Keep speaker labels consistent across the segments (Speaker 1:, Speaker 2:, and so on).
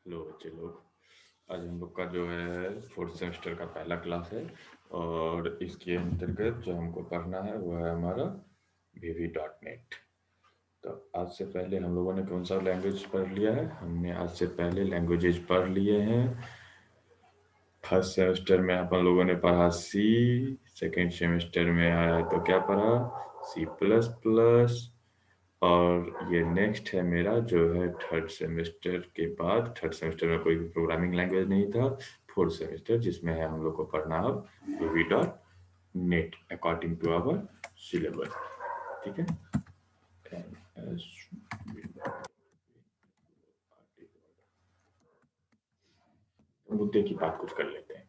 Speaker 1: Hello बच्चे लोग। आज हम लोग का जो है फोर्थ सेमेस्टर का पहला क्लास है और इसके अंतर्गत जो हमको पढ़ना है वो है हमारा VB.NET। तो आज से पहले हम लोगों ने कौन सा लैंग्वेज पढ़ लिया है? हमने आज से पहले लैंग्वेजेस पढ़ लिए हैं। फर्स्ट सेमेस्टर में अपन लोगों ने पढ़ा सी, सेकेंड सेमेस्टर में आया तो क्या पढ़ा? C++। और ये नेक्स्ट है मेरा जो है थर्ड सेमेस्टर के बाद। थर्ड सेमेस्टर में कोई भी प्रोग्रामिंग लैंग्वेज नहीं था। फोर्थ सेमेस्टर जिसमें है हम लोग को पढ़ना अब VB.NET according to our syllabus. ठीक है। मुद्दे की बात कुछ कर लेते हैं।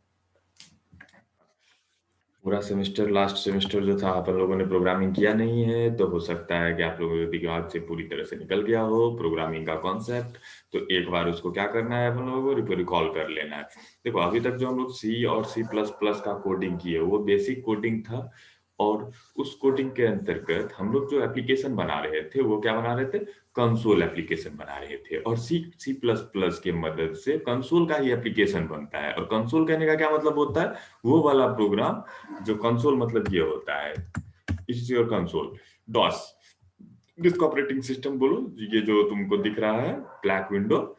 Speaker 1: पूरा सेमेस्टर, लास्ट सेमेस्टर जो था अपन लोगों ने प्रोग्रामिंग किया नहीं है, तो हो सकता है कि आप लोगों के दिमाग से पूरी तरह से निकल गया हो प्रोग्रामिंग का कॉन्सेप्ट। तो एक बार उसको क्या करना है, अपन लोगों को रिकॉल कर लेना है। देखो, अभी तक जो हम लोग सी और C++ का कोडिंग किए वो बेसिक कोडिंग था, और उस कोडिंग के अंतर्गत हम लोग जो एप्लीकेशन बना रहे थे वो क्या बना रहे थे? कंसोल एप्लीकेशन बना रहे थे। और C++ की मदद से कंसोल का ही एप्लीकेशन बनता है। और कंसोल कहने का क्या मतलब होता है? वो वाला प्रोग्राम जो कंसोल मतलब ये होता है, it's your console DOS, disk operating system बोलो। ये जो तुमको दिख रहा है ब्लैक विंडो,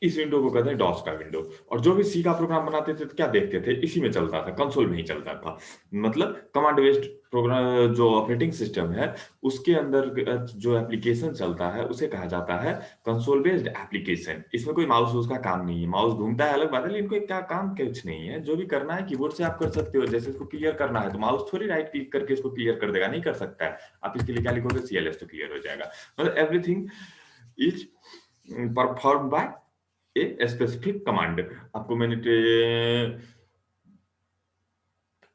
Speaker 1: इस विंडो को कहते हैं डॉस का विंडो। और जो भी सी का प्रोग्राम बनाते थे तो क्या देखते थे? इसी में चलता था, कंसोल में ही चलता था। मतलब कमांड बेस्ड प्रोग्राम जो ऑपरेटिंग सिस्टम है उसके अंदर जो एप्लीकेशन चलता है उसे कहा जाता है कंसोल बेस्ड एप्लीकेशन। इसमें कोई माउस उसका काम नहीं है। माउस घूमता है अलग बात है, लेकिन कोई क्या काम कुछ नहीं है। जो भी करना है कीबोर्ड से आप कर सकते हो। जैसे इसको क्लियर करना है तो माउस थोड़ी राइट क्लिक करके इसको क्लियर कर देगा, नहीं कर सकता है। आप इसके लिए क्या लिखोगे? CLS तो क्लियर हो जाएगा। मतलब everything is perform by a specific command. आपको मैंने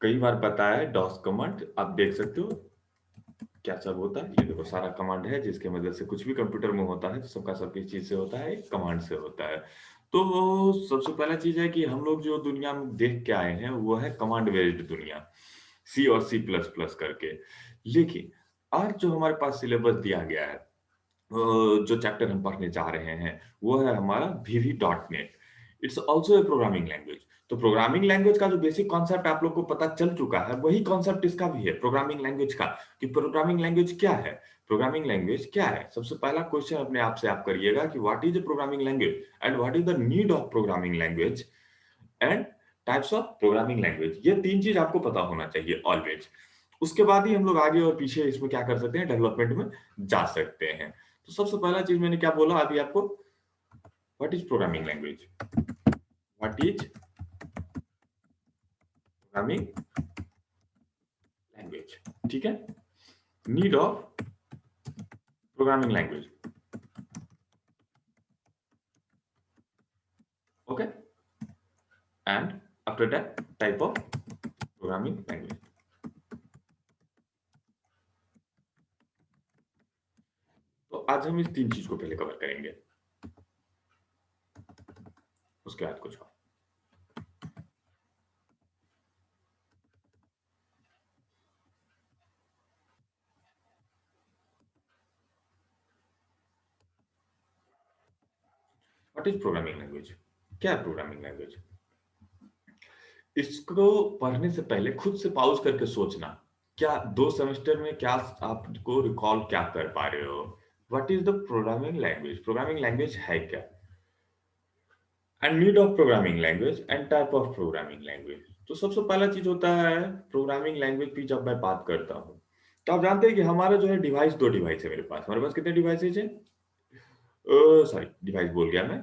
Speaker 1: कई बार बताया है डॉस कमांड, आप देख सकते हो क्या सब होता है। ये देखो सारा कमांड है जिसके मदद से कुछ भी कंप्यूटर में होता है तो सबका सब किस चीज से होता है? एक कमांड से होता है। तो सबसे पहला चीज है कि हम लोग जो दुनिया में देख के आए हैं वो है कमांड बेस्ड दुनिया, सी और C++ करके। लेकिन आज जो हमारे पास सिलेबस दिया गया है, जो चैप्टर हम पढ़ने जा रहे हैं वो है हमारा VB.NET। It's also a programming language. तो प्रोग्रामिंग लैंग्वेज का जो बेसिक कॉन्सेप्ट आप लोग को पता चल चुका है वही कॉन्सेप्ट इसका भी है प्रोग्रामिंग लैंग्वेज का। कि प्रोग्रामिंग लैंग्वेज क्या है? प्रोग्रामिंग लैंग्वेज क्या है? सबसे पहला क्वेश्चन अपने आप से आप करिएगा कि what is a programming language and what is the need of programming language and types of programming language. ये तीन चीज आपको पता होना चाहिए ऑलवेज। उसके बाद ही हम लोग आगे और पीछे इसमें क्या कर सकते हैं? डेवलपमेंट में जा सकते हैं। तो सबसे पहला चीज मैंने क्या बोला अभी आपको? What is programming language? What is programming language? ठीक है। Need of programming language. Okay. And after that type of programming language. तो आज हम इस तीन चीज को पहले कवर करेंगे, उसके बाद कुछ और। What is programming language? क्या है प्रोग्रामिंग लैंग्वेज? इसको पढ़ने से पहले खुद से पॉज करके सोचना, क्या दो सेमेस्टर में क्या आपको रिकॉल क्या कर पा रहे हो? What is the programming language? Programming language है क्या? And need of programming language and type of programming language. तो सबसे पहला चीज होता है प्रोग्रामिंग लैंग्वेज की। जब मैं बात करता हूँ तो आप जानते हैं कि हमारा जो है डिवाइस, दो डिवाइस है मेरे पास। हमारे पास कितने डिवाइसेज है? सॉरी, डिवाइस बोल गया मैं।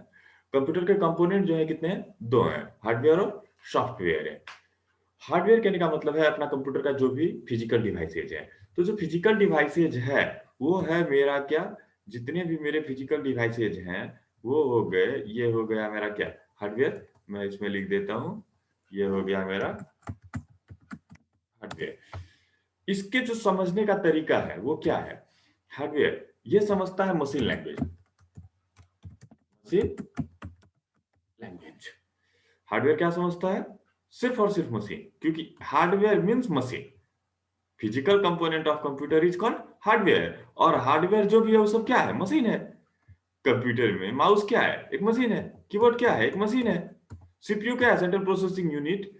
Speaker 1: कंप्यूटर के कंपोनेंट जो है कितने हैं? दो हैं, हार्डवेयर और सॉफ्टवेयर है। हार्डवेयर कहने का मतलब है अपना कंप्यूटर का जो भी फिजिकल डिवाइसेज है। तो जो फिजिकल डिवाइसेज है वो है मेरा क्या? जितने भी मेरे फिजिकल डिवाइसेज हैं वो हो गए, ये हो गया मेरा क्या? हार्डवेयर। मैं इसमें लिख देता हूं, ये हो गया मेरा हार्डवेयर। इसके जो समझने का तरीका है वो क्या है? हार्डवेयर ये समझता है machine language, machine language. Hardware क्या समझता है? सिर्फ और सिर्फ मशीन, क्योंकि hardware means machine. Physical component of computer is called hardware, और हार्डवेयर जो भी है वो सब क्या है? मशीन है। कंप्यूटर में माउस क्या है? एक मशीन है। कीबोर्ड क्या है? एक मशीन है। सीपीयू क्या है? Central processing unit.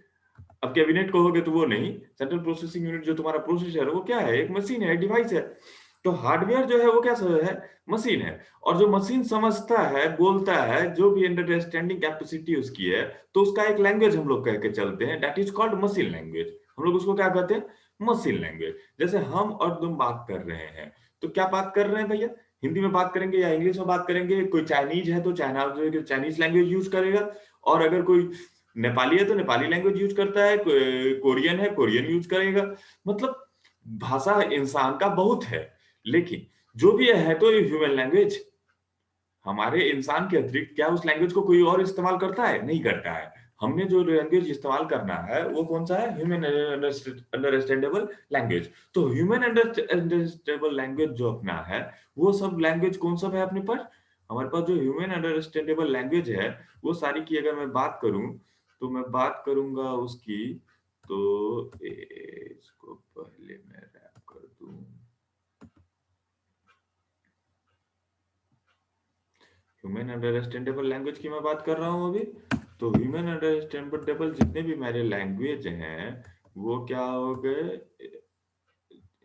Speaker 1: अब कैबिनेट कहोगे तो वो नहीं, सेंट्रल प्रोसेसिंग यूनिट जो तुम्हारा प्रोसेसर है वो क्या है? एक मशीन है, एक डिवाइस है। तो हार्डवेयर जो है वो क्या है? मशीन है। और जो मशीन समझता है, बोलता है, जो भी अंडरस्टैंडिंग कैपेसिटी उसकी है, तो उसका एक लैंग्वेज हम लोग कह के चलते हैं, that is called machine language. हम लोग उसको क्या कहते हैं? Machine language. जैसे हम और तुम बात कर रहे हैं, तो क्या बात कर रहे हैं भैया? हिंदी में बात करेंगे या इंग्लिश में बात करेंगे? कोई चाइनीज है तो चाइनीज लैंग्वेज यूज करेगा, और अगर कोई नेपाली है तो नेपाली लैंग्वेज यूज करता है, कोरियन है कोरियन यूज करेगा। मतलब भाषा इंसान का बहुत है, लेकिन जो भी है तो ये ह्यूमन लैंग्वेज। हमारे इंसान के अतिरिक्त क्या उस लैंग्वेज को कोई और इस्तेमाल करता है? नहीं करता है। हमने जो लैंग्वेज इस्तेमाल करना है वो कौन सा है? Human understandable language. तो ह्यूमन अंडरस्टैंडेबल लैंग्वेज जो अपना है, वो सब लैंग्वेज कौन सब है अपने पास? हमारे पास जो ह्यूमन अंडरस्टैंडेबल लैंग्वेज है, वो सारी की अगर मैं बात करूं, तो मैं बात करूंगा उसकी, तो इसको पहले मैं रैप कर दूं। ह्यूमन अंडरस्टैंडेबल लैंग्वेज की मैं बात कर रहा हूँ अभी। तो ह्यूमन अंडरस्टैंडेबल जितने भी मेरे लैंग्वेज हैं, वो क्या हो गए?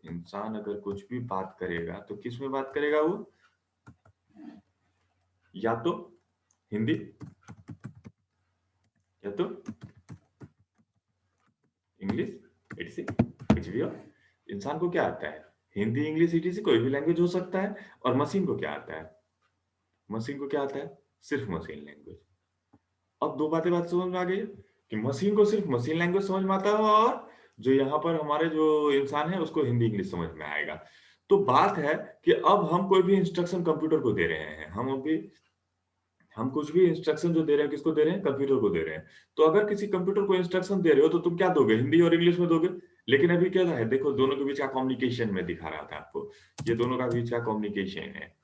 Speaker 1: इंसान अगर कुछ भी बात करेगा तो किस में बात करेगा वो? या तो हिंदी, या तो इंग्लिश, इट्स कुछ भी हो। इंसान को क्या आता है? हिंदी, इंग्लिश, इट्स कोई भी लैंग्वेज हो सकता है। और मशीन को क्या आता है? मशीन को क्या आता है? सिर्फ मशीन लैंग्वेज। अब दो बात समझ में आ गई है कि मशीन को सिर्फ मशीन लैंग्वेज समझ में आता है, और जो यहाँ पर हमारे जो इंसान है उसको हिंदी इंग्लिश समझ में आएगा। तो बात है कि अब हम कोई भी इंस्ट्रक्शन कंप्यूटर को दे रहे हैं, हम कुछ भी इंस्ट्रक्शन जो दे रहे हैं, किसको दे रहे हैं? कंप्यूटर को दे रहे हैं। तो अगर किसी कंप्यूटर को इंस्ट्रक्शन दे रहे हो तो तुम क्या दोगे? हिंदी और इंग्लिश में दोगे। लेकिन अभी क्या है, देखो दोनों के बीच का कम्युनिकेशन में दिखा रहा था आपको, ये दोनों का बीच का कम्युनिकेशन है।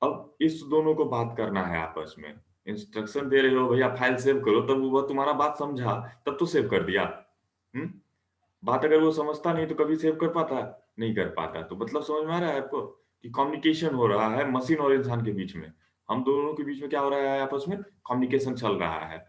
Speaker 1: अब इस दोनों को बात करना है आपस में। इंस्ट्रक्शन दे रहे हो भैया फाइल सेव करो, तब वो तुम्हारा बात समझा, तब तो सेव कर दिया। हम्म बात अगर वो समझता नहीं तो कभी सेव कर पाता? नहीं कर पाता। तो मतलब समझ में आ रहा है आपको कि कम्युनिकेशन हो रहा है मशीन और इंसान के बीच में। हम दोनों के बीच में क्या हो रहा है? आपस में कम्युनिकेशन चल रहा है।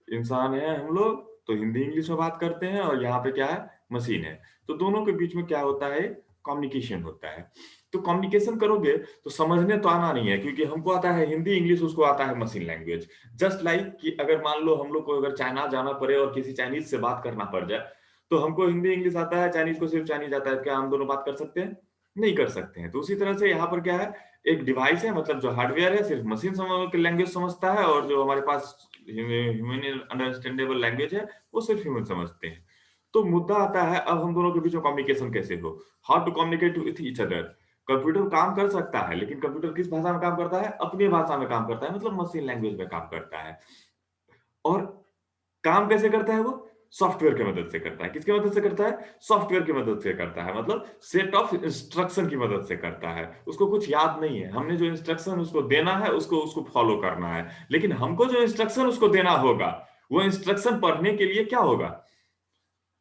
Speaker 1: इंसान है हम लोग, तो हिंदी इंग्लिश में बात करते हैं, और यहाँ पे क्या है? मशीन है। तो दोनों के बीच में क्या होता है? कम्युनिकेशन होता है। तो कम्युनिकेशन करोगे तो समझने तो आना नहीं है, क्योंकि हमको आता है हिंदी इंग्लिश, उसको आता है मशीन लैंग्वेज। जस्ट लाइक कि अगर मान लो हम लोग को अगर चाइना जाना पड़े और किसी चाइनीज से बात करना पड़ जाए, तो हमको हिंदी इंग्लिश आता है, चाइनीज को सिर्फ चाइनीज आता है, क्या हम दोनों बात कर सकते हैं? नहीं कर सकते हैं। तो उसी तरह से यहाँ पर क्या है? एक डिवाइस है, मतलब जो हार्डवेयर है सिर्फ मशीन लैंग्वेज समझता है, और जो हमारे पास ह्यूमन अंडरस्टैंडेबल लैंग्वेज है वो सिर्फ ह्यूमन समझते हैं। तो मुद्दा आता है अब हम दोनों के बीच में कम्युनिकेशन कैसे हो, how to communicate with each other. Computer काम कर सकता है, लेकिन कंप्यूटर किस भाषा में काम करता है? अपनी भाषा में काम करता है, मतलब मशीन लैंग्वेज में काम करता है। और काम कैसे करता है वो? सॉफ्टवेयर की मदद से करता है। किसकी मदद से करता है? सॉफ्टवेयर की मदद से करता है, मतलब सेट ऑफ इंस्ट्रक्शन की मदद से करता है। उसको कुछ याद नहीं है, हमने जो इंस्ट्रक्शन उसको देना है उसको उसको फॉलो करना है। लेकिन हमको जो इंस्ट्रक्शन उसको देना होगा, वो इंस्ट्रक्शन पढ़ने के लिए क्या होगा?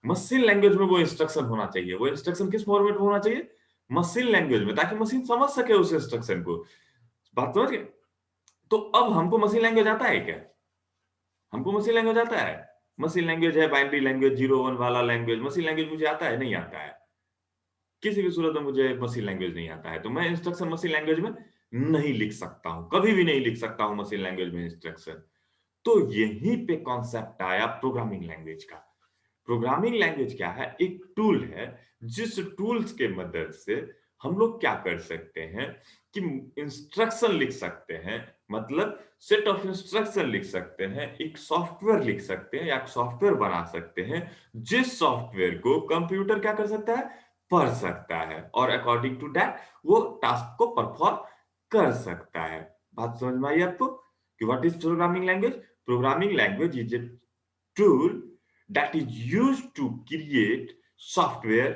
Speaker 1: मशीन लैंग्वेज में वो इंस्ट्रक्शन होना चाहिए। वो इंस्ट्रक्शन किस फॉर्मेट में होना चाहिए? मशीन लैंग्वेज में, ताकि मशीन समझ सके उस इंस्ट्रक्शन को। बात समझ गए? तो अब हमको मशीन लैंग्वेज आता है क्या? हमको मशीन लैंग्वेज आता है? मशीन लैंग्वेज है बाइनरी लैंग्वेज, 0 1 वाला लैंग्वेज, मशीन लैंग्वेज मुझे आता है? नहीं आता है। किसी भी सूरत में मुझे मशीन लैंग्वेज नहीं आता है, तो मैं इंस्ट्रक्शन मशीन लैंग्वेज में नहीं लिख सकता हूं, कभी भी नहीं लिख सकता हूं मशीन लैंग्वेज में इंस्ट्रक्शन। तो यहीं पे कॉन्सेप्ट आया प्रोग्रामिंग लैंग्वेज का। प्रोग्रामिंग लैंग्वेज क्या है? एक टूल है, जिस टूल्स के मदद से हम लोग क्या कर सकते हैं कि इंस्ट्रक्शन लिख सकते हैं, मतलब सेट ऑफ इंस्ट्रक्शन लिख सकते हैं, एक सॉफ्टवेयर लिख सकते हैं, या सॉफ्टवेयर बना सकते हैं, जिस सॉफ्टवेयर को कंप्यूटर क्या कर सकता है? पढ़ सकता है, और अकॉर्डिंग टू दैट वो टास्क को परफॉर्म कर सकता है। बात समझ में आई आपको कि what is programming language? Programming language is a tool that is used to create software,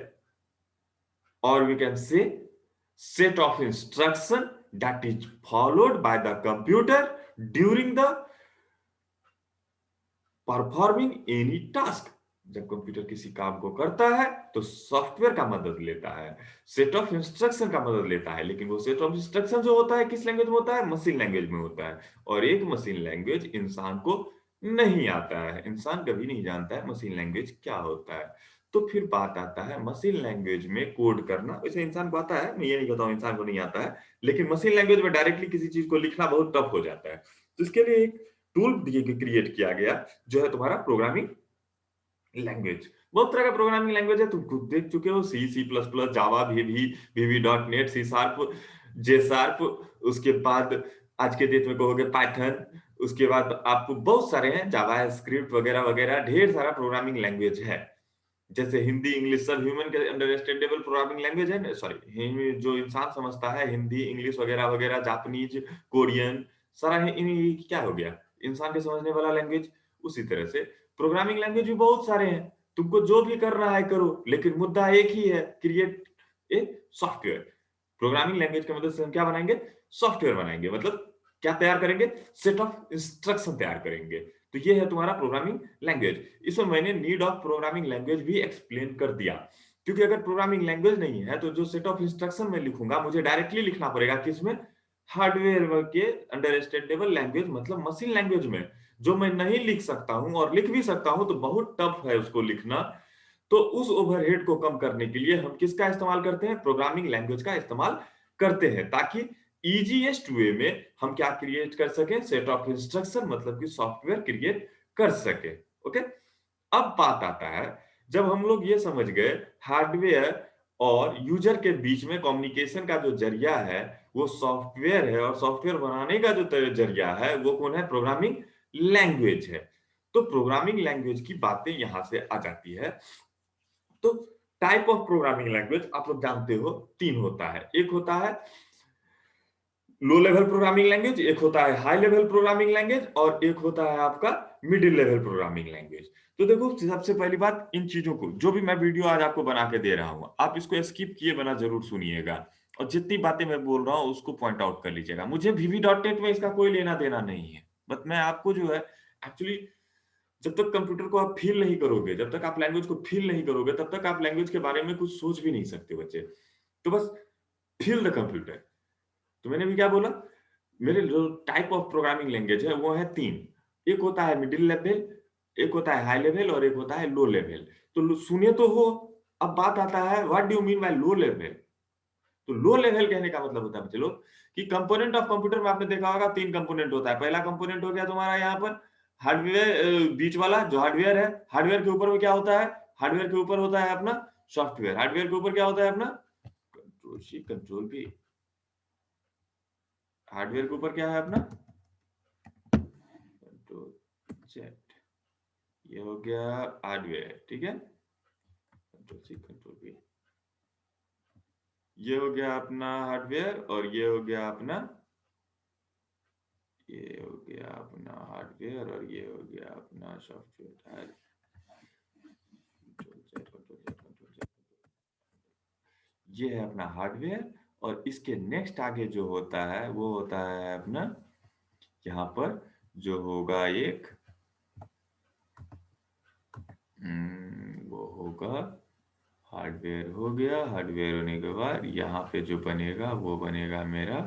Speaker 1: or we can say set of instruction that is followed by the computer during the performing any task। जब computer किसी काम को करता है तो software का मदद लेता है, सेट ऑफ इंस्ट्रक्शन का मदद लेता है, लेकिन वो सेट ऑफ इंस्ट्रक्शन जो होता है किस लैंग्वेज में होता है? मशीन लैंग्वेज में होता है। और एक मशीन लैंग्वेज इंसान को नहीं आता है, इंसान कभी नहीं जानता है मशीन लैंग्वेज क्या होता है। तो फिर बात आता है मशीन लैंग्वेज में कोड करना। वैसे इंसान को आता है, मैं ये नहीं कहता हूं इंसान को नहीं आता है, लेकिन मशीन लैंग्वेज में डायरेक्टली किसी चीज को लिखना बहुत टफ हो जाता है। तो इसके लिए एक टूल क्रिएट किया गया जो है तुम्हारा प्रोग्रामिंग लैंग्वेज। बहुत तरह का प्रोग्रामिंग लैंग्वेज है, तुम खुद देख चुके हो, सी, सी प्लस प्लस, जावा, वीवी डॉट नेट, सी शार्प, जे शार्प, उसके बाद आज के डेट में कहोगे पाइथन, उसके बाद आपको बहुत सारे हैं, जावा स्क्रिप्ट वगैरह वगैरह, ढेर सारा प्रोग्रामिंग लैंग्वेज है। जैसे हिंदी इंग्लिश सब ह्यूमन के अंडरस्टैंडेबल प्रोग्रामिंग लैंग्वेज है, सॉरी जो इंसान समझता है, हिंदी इंग्लिश वगैरह वगैरह, जापानीज, कोरियन, सारा क्या हो गया इंसान के समझने वाला लैंग्वेज। उसी तरह से प्रोग्रामिंग लैंग्वेज भी बहुत सारे हैं, तुमको जो भी करना है करो, लेकिन मुद्दा एक ही है, create a software. Programming language की मदद से हम क्या बनाएंगे? सॉफ्टवेयर बनाएंगे, मतलब क्या तैयार करेंगे? सेट ऑफ इंस्ट्रक्शन तैयार करेंगे। तो ये है तुम्हारा प्रोग्रामिंग लैंग्वेज। इसमें मैंने नीड ऑफ प्रोग्रामिंग लैंग्वेज भी एक्सप्लेन कर दिया, क्योंकि अगर प्रोग्रामिंग लैंग्वेज नहीं है तो जो सेट ऑफ इंस्ट्रक्शन में लिखूंगा मुझे डायरेक्टली लिखना पड़ेगा किसमें? हार्डवेयर के अंडरस्टैंडेबल लैंग्वेज, मतलब मशीन लैंग्वेज में, जो मैं नहीं लिख सकता हूं, और लिख भी सकता हूं तो बहुत टफ है उसको लिखना। तो उस ओवरहेड को कम करने के लिए हम किसका इस्तेमाल करते हैं? प्रोग्रामिंग लैंग्वेज का इस्तेमाल करते हैं, ताकि इजीएस्ट वे में हम क्या क्रिएट कर सकें? सेट ऑफ इंस्ट्रक्शन, मतलब कि सॉफ्टवेयर क्रिएट कर सके। ओके, अब बात आता है, जब हम लोग ये समझ गए हार्डवेयर और यूजर के बीच में कम्युनिकेशन का जो जरिया है वो सॉफ्टवेयर है, और सॉफ्टवेयर बनाने का जो जरिया है वो कौन है? प्रोग्रामिंग लैंग्वेज है। तो प्रोग्रामिंग लैंग्वेज की बातें यहां से आ जाती है। तो टाइप ऑफ प्रोग्रामिंग लैंग्वेज आप लोग जानते हो तीन होता है। एक होता है लो लेवल प्रोग्रामिंग लैंग्वेज, एक होता है हाई लेवल प्रोग्रामिंग लैंग्वेज, और एक होता है आपका मिडिल लेवल प्रोग्रामिंग लैंग्वेज। तो देखो, सबसे पहली बात, इन चीजों को जो भी मैं वीडियो आज आपको बना के दे रहा हूं, आप इसको स्किप किए बना जरूर सुनिएगा, और जितनी बातें मैं बोल रहा हूं उसको पॉइंट आउट कर लीजिएगा। मुझे VB.NET में इसका कोई लेना देना नहीं है, बट मैं आपको जो है एक्चुअली, जब तक कंप्यूटर को आप फील नहीं करोगे, जब तक आप लैंग्वेज को फील नहीं करोगे, तब तक आप लैंग्वेज के बारे में कुछ सोच भी नहीं सकते बच्चे। तो बस फील द कंप्यूटर। तो मैंने भी क्या बोला, मेरे जो टाइप ऑफ प्रोग्रामिंग लैंग्वेज है वो है तीन। एक होता है मिडिल लेवल, एक होता है हाई लेवल, और एक होता है लो लेवल। तो सुने तो हो। अब बात आता है what do you mean by low level? तो लो लेवल कहने का मतलब होता है चलो कि कंपोनेंट ऑफ कंप्यूटर में आपने देखा होगा तीन कंपोनेंट होता है। पहला कंपोनेंट हो गया तुम्हारा यहाँ पर हार्डवेयर, बीच वाला जो हार्डवेयर है। हार्डवेयर के ऊपर में क्या होता है? हार्डवेयर के ऊपर होता है अपना सॉफ्टवेयर। हार्डवेयर के ऊपर क्या होता है अपना? कंट्रोल सी, कंट्रोल भी। हार्डवेयर के ऊपर क्या है अपना? Control Z. ये हो गया हार्डवेयर, ठीक है। कंट्रोल सी, कंट्रोल भी। ये हो गया अपना हार्डवेयर, और ये हो गया अपना, ये हो गया अपना हार्डवेयर, और ये हो गया अपना software. Control Z, control Z, control Z. ये है अपना हार्डवेयर, और इसके नेक्स्ट आगे जो होता है वो होता है अपना, यहाँ पर जो होगा एक, वो होगा हार्डवेयर। हो गया हार्डवेयर होने के बाद यहाँ पे जो बनेगा वो बनेगा मेरा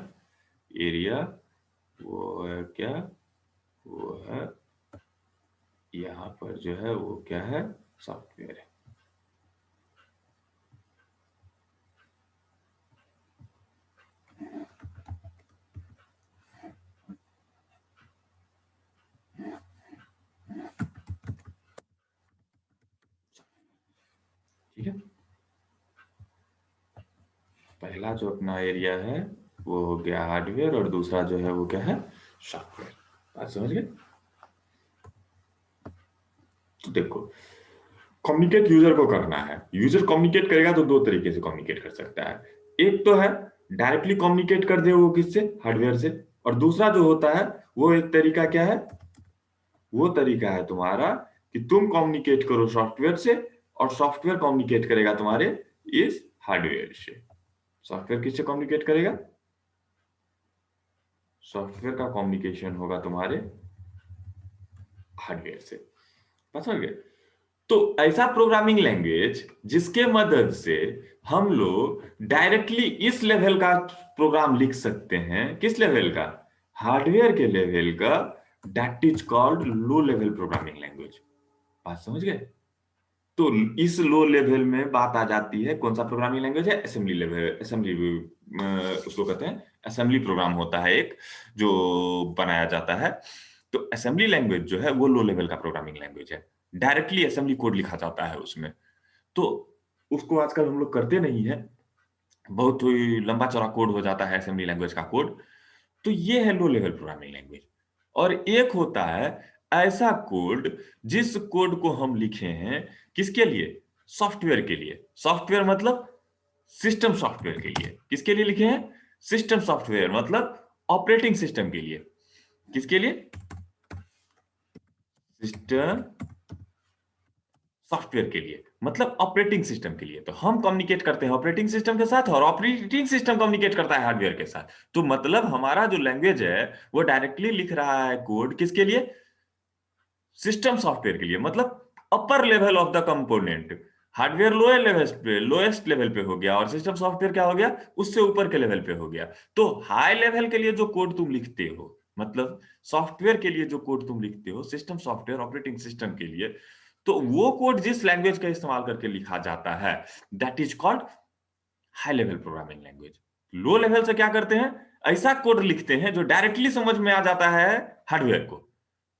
Speaker 1: एरिया। वो है क्या? वो है यहाँ पर जो है वो क्या है? सॉफ्टवेयर है। ठीक है, पहला जो अपना एरिया है वो हो गया हार्डवेयर, और दूसरा जो है वो क्या है? सॉफ्टवेयर। बात समझ गए? तो देखो, कम्युनिकेट यूजर को करना है। यूजर कम्युनिकेट करेगा तो दो तरीके से कम्युनिकेट कर सकता है। एक तो है डायरेक्टली कम्युनिकेट कर दे वो किससे? हार्डवेयर से। और दूसरा जो होता है वो एक तरीका क्या है? वो तरीका है तुम्हारा कि तुम कम्युनिकेट करो सॉफ्टवेयर से, और सॉफ्टवेयर कम्युनिकेट करेगा तुम्हारे इस हार्डवेयर से। सॉफ्टवेयर किससे कम्युनिकेट करेगा? सॉफ्टवेयर का कम्युनिकेशन होगा तुम्हारे हार्डवेयर से। बात समझ गए? तो ऐसा प्रोग्रामिंग लैंग्वेज जिसके मदद से हम लोग डायरेक्टली इस लेवल का प्रोग्राम लिख सकते हैं, किस लेवल का, हार्डवेयर के लेवल का, that is called low level programming language. बात समझ गए? तो इस लो लेवल में बात आ जाती है, कौन सा प्रोग्रामिंग लैंग्वेज है, असेंबली लेवल, असेंबली उसको कहते हैं, असेंबली प्रोग्राम होता है एक जो बनाया जाता है। तो असेंबली लैंग्वेज जो है वो लो लेवल का प्रोग्रामिंग लैंग्वेज है, डायरेक्टली असेंबली कोड लिखा जाता है उसमें। तो उसको आजकल हम लोग करते नहीं है, बहुत ही लंबा चौड़ा कोड हो जाता है असेंबली लैंग्वेज का कोड। तो ये है लो लेवल प्रोग्रामिंग लैंग्वेज। और एक होता है ऐसा कोड जिस कोड को हम लिखे हैं किसके लिए, सॉफ्टवेयर के लिए। सॉफ्टवेयर मतलब सिस्टम सॉफ्टवेयर के लिए। किसके लिए लिखे हैं, सिस्टम सॉफ्टवेयर मतलब ऑपरेटिंग सिस्टम के लिए। किसके लिए, सिस्टम सॉफ्टवेयर के लिए मतलब ऑपरेटिंग सिस्टम के लिए। तो हम कम्युनिकेट करते हैं ऑपरेटिंग सिस्टम के साथ और ऑपरेटिंग सिस्टम कम्युनिकेट करता है हार्डवेयर के साथ। तो मतलब हमारा जो लैंग्वेज है वो डायरेक्टली लिख रहा है कोड किसके लिए, सिस्टम सॉफ्टवेयर के लिए। मतलब upper level of the component, hardware lower level पे, लोएस्ट लेवल पे हो गया, और सिस्टम सॉफ्टवेयर क्या हो गया, उससे ऊपर के लेवल पे हो गया। तो हाई लेवल के लिए जो कोड तुम लिखते हो, मतलब सॉफ्टवेयर के लिए जो कोड तुम लिखते हो, सिस्टम सॉफ्टवेयर ऑपरेटिंग सिस्टम के लिए, तो वो कोड जिस लैंग्वेज का इस्तेमाल करके लिखा जाता है that is called high level programming language. Low level से क्या करते हैं, ऐसा कोड लिखते हैं जो डायरेक्टली समझ में आ जाता है हार्डवेयर को।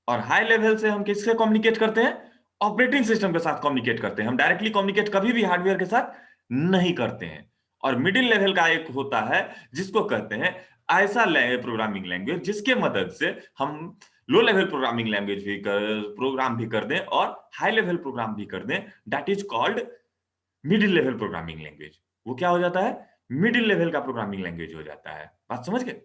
Speaker 1: और हाई लेवल से हम किससे कम्युनिकेट करते हैं, ऑपरेटिंग सिस्टम के साथ कम्युनिकेट करते हैं। हम डायरेक्टली कम्युनिकेट कभी भी हार्डवेयर के साथ नहीं करते हैं। और मिडिल लेवल का एक होता है जिसको कहते हैं ऐसा प्रोग्रामिंग लैंग्वेज जिसके मदद से हम लो लेवल प्रोग्रामिंग लैंग्वेज भी प्रोग्राम भी कर दें और हाई लेवल प्रोग्राम भी कर दें, that is called middle level programming language. वो क्या हो जाता है, मिडिल लेवल का प्रोग्रामिंग लैंग्वेज हो जाता है। बात समझ गए?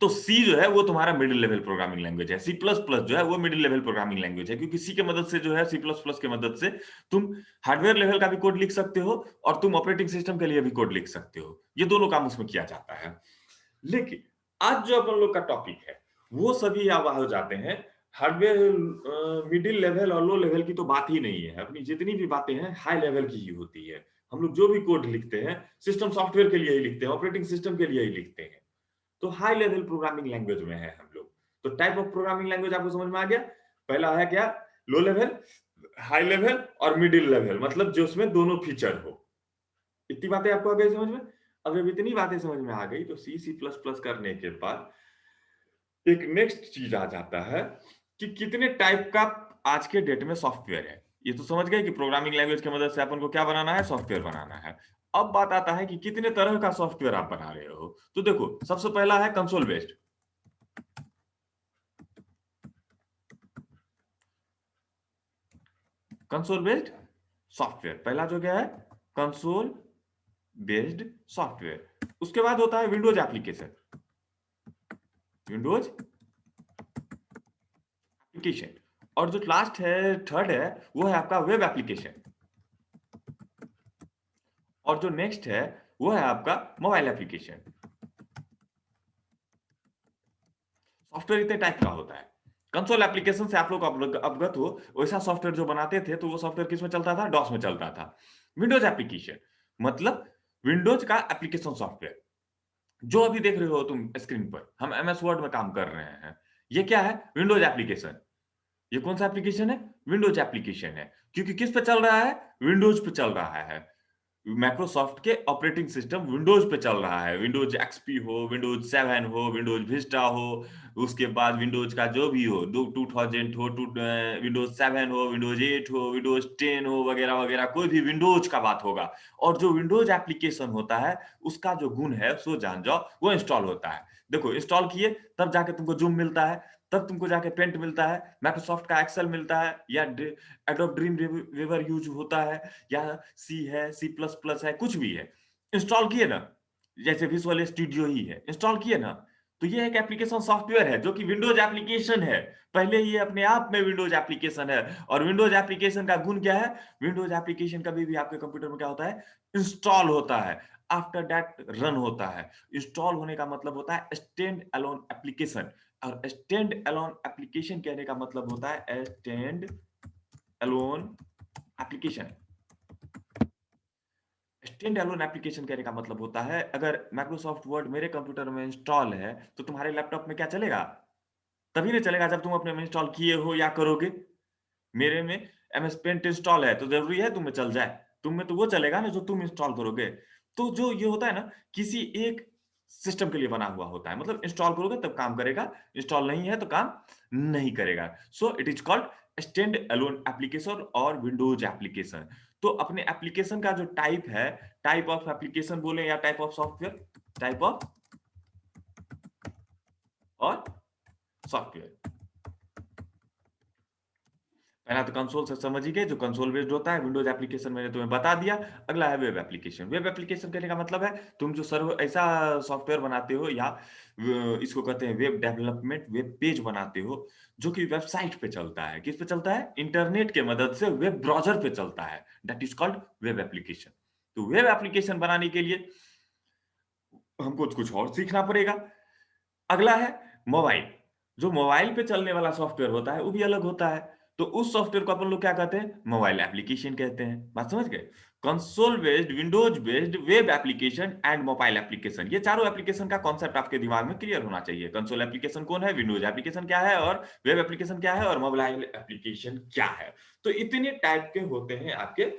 Speaker 1: तो सी जो है वो तुम्हारा मिडिल लेवल प्रोग्रामिंग लैंग्वेज है, सी प्लस प्लस जो है वो मिडिल लेवल प्रोग्रामिंग लैंग्वेज है, क्योंकि सी के मदद से जो है, सी प्लस प्लस के मदद से तुम हार्डवेयर लेवल का भी कोड लिख सकते हो और तुम ऑपरेटिंग सिस्टम के लिए भी कोड लिख सकते हो। ये दोनों काम उसमें किया जाता है। लेकिन आज जो अपन लोग का टॉपिक है वो सभी अब हो जाते हैं हार्डवेयर, मिडिल लेवल और लो लेवल की तो बात ही नहीं है। अपनी जितनी भी बातें हैं हाई लेवल की ही होती है। हम लोग जो भी कोड लिखते हैं सिस्टम सॉफ्टवेयर के लिए ही लिखते हैं, ऑपरेटिंग सिस्टम के लिए ही लिखते हैं। तो हाई लेवल प्रोग्रामिंग लैंग्वेज में है हम लोग। तो टाइप ऑफ प्रोग्रामिंग लैंग्वेज आपको समझ में आ गया। पहला है क्या, लो लेवल, हाई लेवल और मिडिल लेवल, मतलब जो उसमें दोनों फीचर हो। इतनी बातें आपको आ गई समझ में? अब जब इतनी बातें समझ में आ गई तो सी सी प्लस प्लस करने के बाद एक नेक्स्ट चीज आ जाता है कि कितने टाइप का आज के डेट में सॉफ्टवेयर है। ये तो समझ गए कि प्रोग्रामिंग लैंग्वेज की मदद से अपन को क्या बनाना है, सॉफ्टवेयर बनाना है। अब बात आता है कि कितने तरह का सॉफ्टवेयर आप बना रहे हो। तो देखो सबसे पहला है console based. Console based software पहला जो क्या है, कंसोल बेस्ड सॉफ्टवेयर। उसके बाद होता है विंडोज एप्लीकेशन, विंडोज एप्लीकेशन। और जो लास्ट है, थर्ड है, वो है आपका वेब एप्लीकेशन। और जो नेक्स्ट है वो है आपका मोबाइल एप्लीकेशन। सॉफ्टवेयर इतने टाइप का होता है। कंसोल एप्लीकेशन से आप लोग अवगत हो, वैसा सॉफ्टवेयर जो बनाते थे तो वो सॉफ्टवेयर किस में चलता था, डॉस में चलता था। विंडोज एप्लीकेशन मतलब विंडोज का एप्लीकेशन सॉफ्टवेयर। जो अभी देख रहे हो तुम स्क्रीन पर, हम एमएस वर्ड में काम कर रहे हैं, ये क्या है, विंडोज एप्लीकेशन। ये कौन सा एप्लीकेशन है, विंडोज एप्लीकेशन है। क्योंकि किस पे चल रहा है, विंडोज पे चल रहा है। माइक्रोसॉफ्ट के ऑपरेटिंग सिस्टम विंडोज पे चल रहा है। विंडोज एक्सपी हो, विंडोज 7 हो, विंडोज विस्टा हो, उसके बाद विंडोज का जो भी हो, 2000 हो, विंडोज 7 हो, विंडोज 8 हो, विंडोज 10 हो, वगैरह वगैरह, कोई भी विंडोज का बात होगा। और जो विंडोज एप्लीकेशन होता है उसका जो गुण है सो जान जाओ, वो इंस्टॉल होता है। देखो इंस्टॉल किए तब जाके तुमको जूम मिलता है, तब तुमको जाके पेंट मिलता है, माइक्रोसॉफ्ट का एक्सेल मिलता है, या एडोब ड्रीम वेवर यूज होता है, या सी है, सी प्लस प्लस है, कुछ भी है। इंस्टॉल किए ना, जैसे विजुअल स्टूडियो ही है, इंस्टॉल किए ना, तो ये एक एप्लीकेशन सॉफ्टवेयर है जो कि विंडोज एप्लीकेशन है। पहले ये अपने आप में विंडोज एप्लीकेशन है। और विंडोज एप्लीकेशन का गुण क्या है, विंडोज एप्लीकेशन कभी भी आपके कंप्यूटर में क्या होता है, इंस्टॉल होता है, आफ्टर दैट रन होता है। इंस्टॉल होने का मतलब होता है स्टैंड अलोन एप्लीकेशन। और स्टैंड अलोन एप्लीकेशन कहने का मतलब होता है stand alone application. Stand alone application कहने का मतलब होता है, अगर माइक्रोसॉफ्ट वर्ड मेरे कंप्यूटर में इंस्टॉल है, तो तुम्हारे लैपटॉप में क्या चलेगा? तभी ना चलेगा जब तुम अपने में इंस्टॉल किए हो या करोगे। मेरे में एमएस पेंट इंस्टॉल है, तो ज़रूरी है तुम में चल जाए। तुम में तो वो चलेगा ना जो तुम इंस्टॉल करोगे। तो जो ये होता है ना, किसी एक सिस्टम के लिए बना हुआ होता है। मतलब इंस्टॉल करोगे तब काम करेगा, इंस्टॉल नहीं है तो काम नहीं करेगा। So it is called stand alone application और विंडोज़ एप्लीकेशन। तो अपने एप्लीकेशन का जो टाइप है, टाइप ऑफ एप्लीकेशन बोलें या type of software, type of और सॉफ्टवेयर। पहला तो कंसोल से समझ ही गए, जो कंसोल बेस्ड होता है। विंडोज एप्लीकेशन मैंने तुम्हें बता दिया। अगला है वेब एप्लीकेशन। वेब एप्लीकेशन कहने का मतलब है तुम जो सर्व ऐसा सॉफ्टवेयर बनाते हो या इसको कहते हैं वेब डेवलपमेंट, वेब पेज बनाते हो जो कि वेबसाइट पे चलता है। किस पे चलता है? इंटरनेट के मदद से वेब ब्राउज़र पे चलता है। That is called web application. तो वेब एप्लीकेशन बनाने के लिए हमको कुछ और सीखना पड़ेगा। अगला है मोबाइल। जो मोबाइल पे चलने वाला सॉफ्टवेयर होता है, वो भी अलग होता है। तो उस सॉफ्टवेयर को अपन लोग क्या कहते हैं? मोबाइल एप्लीकेशन कहते हैं। बात समझ गए? Console based, Windows based, web application and mobile application. ये चारों एप्लीकेशन का कॉन्सेप्ट आपके दिमाग में क्लियर होना चाहिए। कंसोल एप्लीकेशन कौन है? विंडोज एप्लीकेशन क्या है? और वेब एप्लीकेशन क्या है? और मोबाइल एप्लीकेशन क्या है? तो इतने टाइप के होते हैं आपके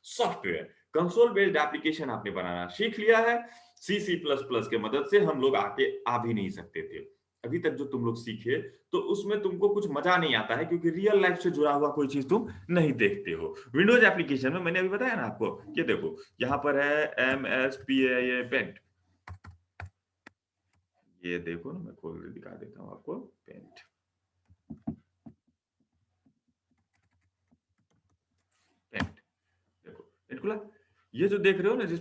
Speaker 1: सॉफ्टवेयर। कंसोल बेस्ड एप्लीकेशन आपने बनाना सीख लिया है। सी सी प्लस प्लस के मदद से हम लोग आगे आ भी नहीं सकते थे। अभी तक जो तुम लोग सीखे, तो उसमें तुमको कुछ मजा नहीं आता है, क्योंकि रियल लाइफ से जुड़ा हुआ कोई चीज तुम नहीं देखते हो। विंडोज एप्लीकेशन में मैंने अभी बताया ना आपको, ये देखो यहाँ पर है M S P A paint. ये देखो ना, मैं खोल के दिखा देता हूँ आपको। पेंट, पेंट देखो, पेंट खुला। ये जो देख रहे हो ना, जिस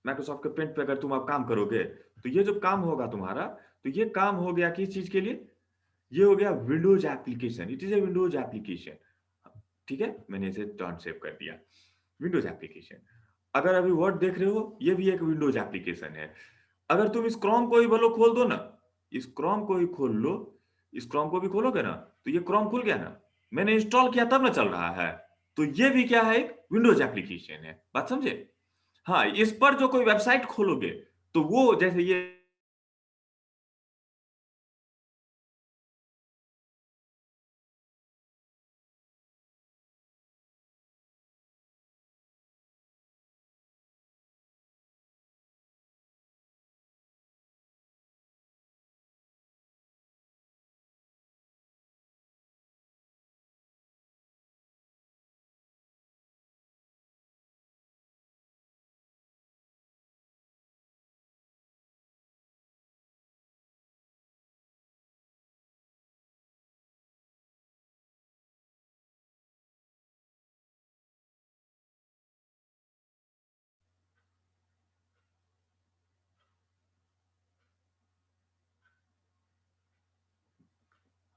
Speaker 1: माइक्रोसॉफ्ट के पेंट पे अगर तुम आप काम करोगे, तो ये जो काम होगा तुम्हारा, तो ये काम हो गया किस चीज के लिए? ये हो गया Windows application. It is a Windows application. ठीक है, मैंने इसे डॉट सेव कर दिया। Windows application. अगर अभी वर्ड देख रहे हो, ये भी एक विंडोज एप्लीकेशन है। अगर तुम इस क्रोम को ही बोलो खोल दो ना, इस क्रोम को ही खोल लो, इस क्रोम को भी खोलोगे ना, तो ये क्रोम खुल गया ना। मैंने इंस्टॉल किया तब ना चल रहा है। तो ये भी क्या है? एक विंडोज एप्लीकेशन है। बात समझे? हाँ, इस पर जो कोई वेबसाइट खोलोगे, तो वो जैसे ये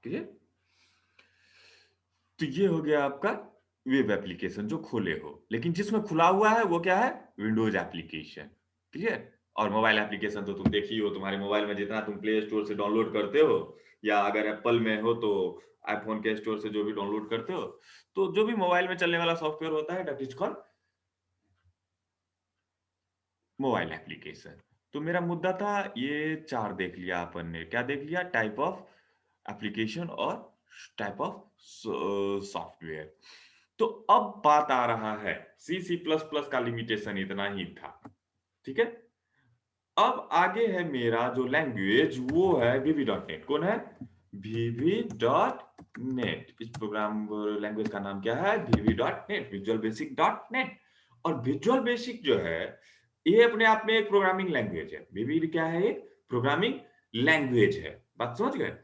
Speaker 1: क्लियर? तो ये हो गया आपका वेब एप्लीकेशन जो खोले हो, लेकिन जिसमें खुला हुआ है वो क्या है? Windows application. क्लियर? और मोबाइल एप्लीकेशन तो तुम देखी हो, तुम्हारे मोबाइल में जितना तुम प्ले स्टोर से डाउनलोड करते हो, या अगर एप्पल में हो तो आईफोन के स्टोर से जो भी डाउनलोड करते हो, तो जो भी मोबाइल में चलने वाला सॉफ्टवेयर होता है, that is called mobile application. तो मेरा मुद्दा था, ये चार देख लिया अपन ने। क्या देख लिया? टाइप ऑफ एप्लीकेशन और टाइप ऑफ सॉफ्टवेयर। तो अब बात आ रहा है, सी सी प्लस प्लस का लिमिटेशन इतना ही था। ठीक है, अब आगे है मेरा जो लैंग्वेज, वो है वीवी डॉट नेट। कौन है? VV dot net. इस प्रोग्राम लैंग्वेज का नाम क्या है? VV dot net, visual basic dot net. और विजुअल बेसिक जो है, ये अपने आप में एक प्रोग्रामिंग लैंग्वेज है। वीवी क्या है? एक प्रोग्रामिंग लैंग्वेज है। बात समझ गए?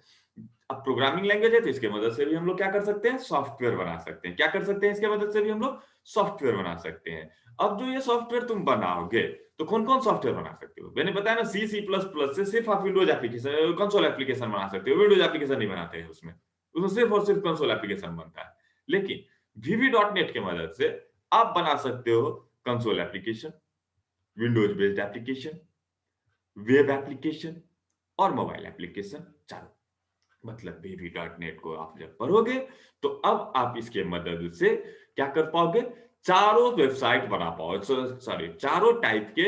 Speaker 1: अब प्रोग्रामिंग लैंग्वेज है, तो इसके मदद से भी हम लोग क्या कर सकते हैं? सॉफ्टवेयर बना सकते हैं। क्या कर सकते हैं? इसके मदद से भी हम लोग सॉफ्टवेयर बना सकते हैं। अब जो ये सॉफ्टवेयर तुम बनाओगे, तो कौन कौन सॉफ्टवेयर बना सकते हो? मैंने बताया ना, सी सी प्लस प्लस से सिर्फ आप विंडोज एप्लीकेशन, कंसोल एप्लीकेशन बना सकते हो। विंडोज एप्लीकेशन नहीं बनाते हैं उसमें। उसमें सिर्फ और सिर्फ कंसोल एप्लीकेशन बनता है। लेकिन वीवी डॉट नेट की मदद से आप बना सकते हो console application, Windows based application, web application और मोबाइल एप्लीकेशन, चारों। मतलब VB.NET को आप जब पढ़ोगे तो अब आप इसके मदद से क्या कर पाओगे, चारों वेबसाइट बना पाओगे, सॉरी चारों टाइप के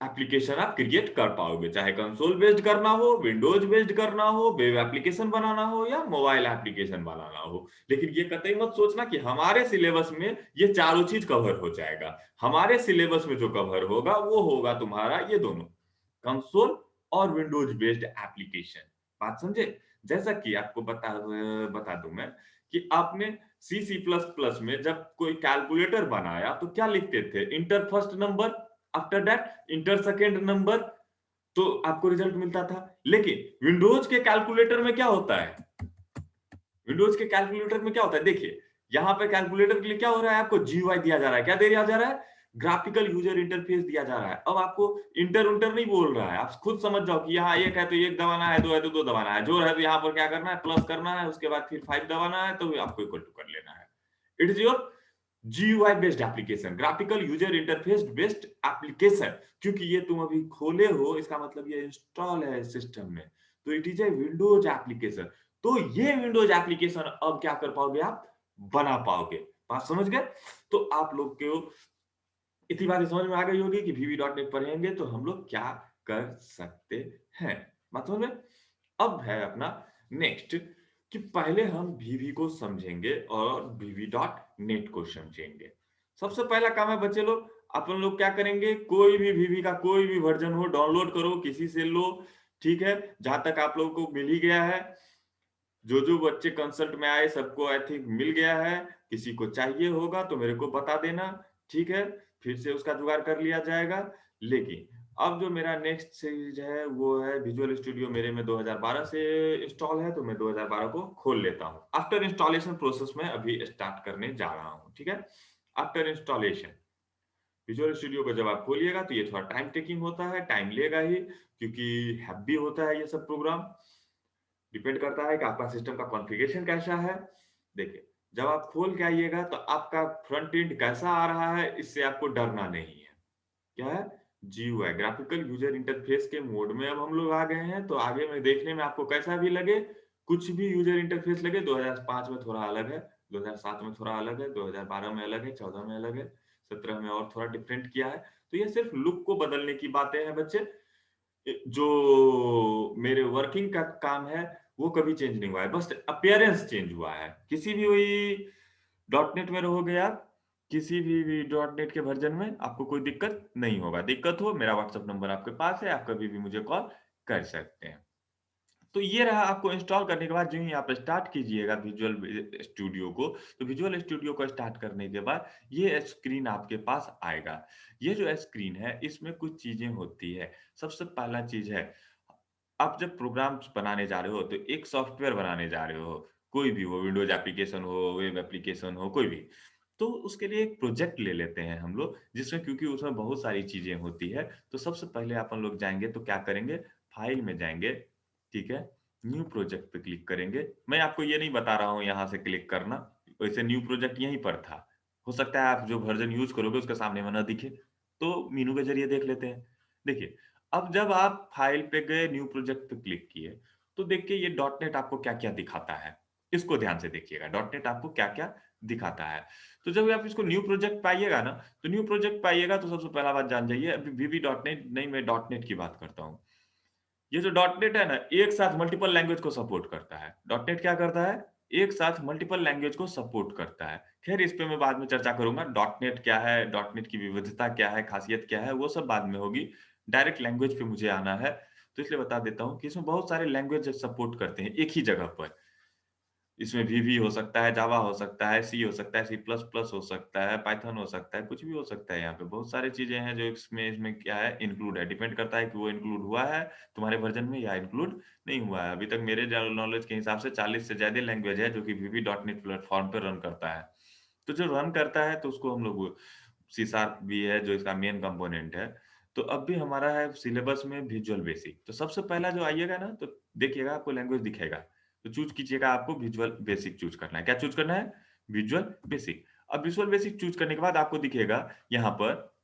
Speaker 1: एप्लीकेशन आप क्रिएट कर पाओगे, चाहे कंसोल बेस्ड करना हो, विंडोज बेस्ड करना हो, वेब एप्लीकेशन बनाना हो या मोबाइल एप्लीकेशन बनाना हो। लेकिन ये कतई मत सोचना कि हमारे सिलेबस में ये चारों चीज कवर हो जाएगा। हमारे सिलेबस में जो कवर होगा वो होगा तुम्हारा ये दोनों, कंसोल और विंडोज बेस्ड एप्लीकेशन। बात समझे? जैसा कि आपको बता दूं मैं कि आपने C++ में जब कोई कैलकुलेटर बनाया तो क्या लिखते थे, inter first number, after that inter second number, तो आपको रिजल्ट मिलता था। लेकिन विंडोज के कैलकुलेटर में क्या होता है, विंडोज के कैलकुलेटर में क्या होता है, देखिए यहां पे कैलकुलेटर के लिए क्या हो रहा है, आपको GUI दिया जा रहा है, क्या दिया जा रहा है, ग्राफिकल यूजर इंटरफेस दिया जा रहा है। अब आपको इंटर उंटर नहीं बोल रहा है, आप खुद समझ जाओ कि यहाँ एक है तो एक दबाना है, दो है तो दो दबाना है, जोड़ है तो यहाँ पर क्या करना है, प्लस करना है, उसके बाद फिर 5 दबाना है, तो आपको इक्वल टू कर लेना है। It is your GUI based application, graphical user interface based application. क्योंकि ये तुम अभी खोले हो, इसका मतलब ये इंस्टॉल है सिस्टम में, तो it is a Windows application. तो ये विंडोज एप्लीकेशन अब क्या कर पाओगे, आप बना पाओगे। बात समझ गए? तो आप लोग को इतनी बात समझ में आ गई होगी कि VB.NET पढ़ेंगे तो हम लोग क्या कर सकते हैं। बात समझ में? अब है अपना नेक्स्ट कि पहले हम VB को समझेंगे और VB.NET को समझेंगे। सबसे पहला काम है बच्चे लोग, अपन लोग क्या करेंगे, कोई भी VB का कोई भी वर्जन हो डाउनलोड करो, किसी से लो, ठीक है। जहां तक आप लोगों को मिल ही गया है, जो जो बच्चे कंसल्ट में आए सबको आई थिंक मिल गया है। किसी को चाहिए होगा तो मेरे को बता देना, ठीक है, फिर से उसका जुगाड़ कर लिया जाएगा। लेकिन अब जो मेरा नेक्स्ट सीरीज है वो है विजुअल स्टूडियो, मेरे में 2012 से इंस्टॉल है, तो मैं 2012 को खोल लेता हूँ। आफ्टर इंस्टॉलेशन प्रोसेस में अभी स्टार्ट करने जा रहा हूँ, ठीक है। आफ्टर इंस्टॉलेशन विजुअल स्टूडियो को जब आप खोलिएगा तो ये थोड़ा टाइम टेकिंग होता है, टाइम लेगा ही, क्योंकि हैवी होता है ये सब प्रोग्राम। डिपेंड करता है कि आपका सिस्टम का कॉन्फ़िगरेशन कैसा है। देखिए, जब आप खोल के आइएगा तो आपका फ्रंट एंड कैसा आ रहा है, इससे आपको डरना नहीं है। क्या है? GUI, ग्राफिकल यूजर इंटरफेस के मोड में अब हम लोग आ गए हैं, तो आगे में देखने में आपको कैसा भी लगे, कुछ भी यूजर इंटरफेस लगे, 2005 में थोड़ा अलग है, 2007 में थोड़ा अलग है, 2012 में अलग है, 14 में अलग है, 17 में और थोड़ा डिफरेंट किया है। तो ये सिर्फ लुक को बदलने की बातें हैं बच्चे। जो मेरे वर्किंग का काम है वो कभी चेंज नहीं हुआ है, बस अपीयरेंस चेंज हुआ है। किसी भी वही डॉट नेट में रहोगे आप, किसी भी डॉट नेट के वर्जन में आपको कोई दिक्कत नहीं होगा। दिक्कत हो, मेरा व्हाट्सएप नंबर आपके पास है, आप कभी भी मुझे कॉल कर सकते हैं। तो ये रहा, आपको इंस्टॉल करने के बाद जो ही आप स्टार्ट कीजिएगा विजुअल स्टूडियो को, तो विजुअल स्टूडियो को स्टार्ट करने के बाद ये स्क्रीन आपके पास आएगा। ये जो स्क्रीन है इसमें कुछ चीजें होती है। सबसे पहला चीज है, आप जब प्रोग्राम्स बनाने जा रहे हो तो एक सॉफ्टवेयर बनाने जा रहे हो, कोई भी हो, विंडोज एप्लीकेशन हो, वेब एप्लीकेशन हो, कोई भी, तो उसके लिए एक प्रोजेक्ट ले लेते हैं हम लोग, जिसमें क्योंकि उसमें बहुत सारी चीजें होती है। तो सबसे पहले अपन लोग जाएंगे तो क्या करेंगे, फाइल में जाएंगे, ठीक है, न्यू प्रोजेक्ट पे क्लिक करेंगे। मैं आपको ये नहीं बता रहा हूँ यहाँ से क्लिक करना, वैसे न्यू प्रोजेक्ट यहीं पर था। हो सकता है आप जो वर्जन यूज करोगे उसके सामने में ना दिखे, तो मीनू के जरिए देख लेते हैं। देखिए, अब जब आप फाइल पे गए, न्यू प्रोजेक्ट पे क्लिक किए, तो देखिए ये डॉट नेट आपको क्या-क्या दिखाता है। इसको ध्यान से देखिएगा, डॉट नेट आपको क्या-क्या दिखाता है। तो जब आप इसको न्यू प्रोजेक्ट पाइएगा ना, तो न्यू प्रोजेक्ट पाइएगा तो सबसे पहला बात जान जाइए, अभी वीबी डॉट नेट नहीं, मैं डॉट नेट की बात करता हूँ। ये जो डॉट नेट है ना, एक साथ मल्टीपल लैंग्वेज को सपोर्ट करता है। डॉट नेट क्या करता है? एक साथ मल्टीपल लैंग्वेज को सपोर्ट करता है। खैर इस पे मैं बाद में चर्चा करूँगा, डॉट नेट क्या है, डॉट नेट की विविधता क्या है, खासियत क्या है, वो सब बाद में होगी। डायरेक्ट लैंग्वेज पे मुझे आना है, तो इसलिए बता देता हूँ कि इसमें बहुत सारे लैंग्वेज सपोर्ट करते हैं एक ही जगह पर। इसमें वीवी हो सकता है, जावा हो सकता है, सी हो सकता है, सी प्लस प्लस हो सकता है, पाइथन हो सकता है, कुछ भी हो सकता है। यहाँ पे बहुत सारी चीजें हैं जो इसमें क्या है, इंक्लूड है। डिपेंड करता है कि वो इंक्लूड हुआ है तुम्हारे वर्जन में या इंक्लूड नहीं हुआ है। अभी तक मेरे नॉलेज के हिसाब से 40 से ज्यादा लैंग्वेज है जो कि वीवी डॉट नेट प्लेटफॉर्म पे रन करता है। तो जो रन करता है तो उसको हम लोग सी शार्प भी है जो इसका मेन कंपोनेंट है। तो अब भी हमारा है सिलेबस में विजुअल बेसिक। तो सबसे पहला जो आइएगा ना, तो देखिएगा आपको लैंग्वेज दिखेगा, तो चूज कीजिएगा, आपको विजुअल बेसिक चूज करना है। क्या चूज करना है? Visual basic. अब विजुअल बेसिक चूज करने के बाद आपको दिखेगा यहाँ पर,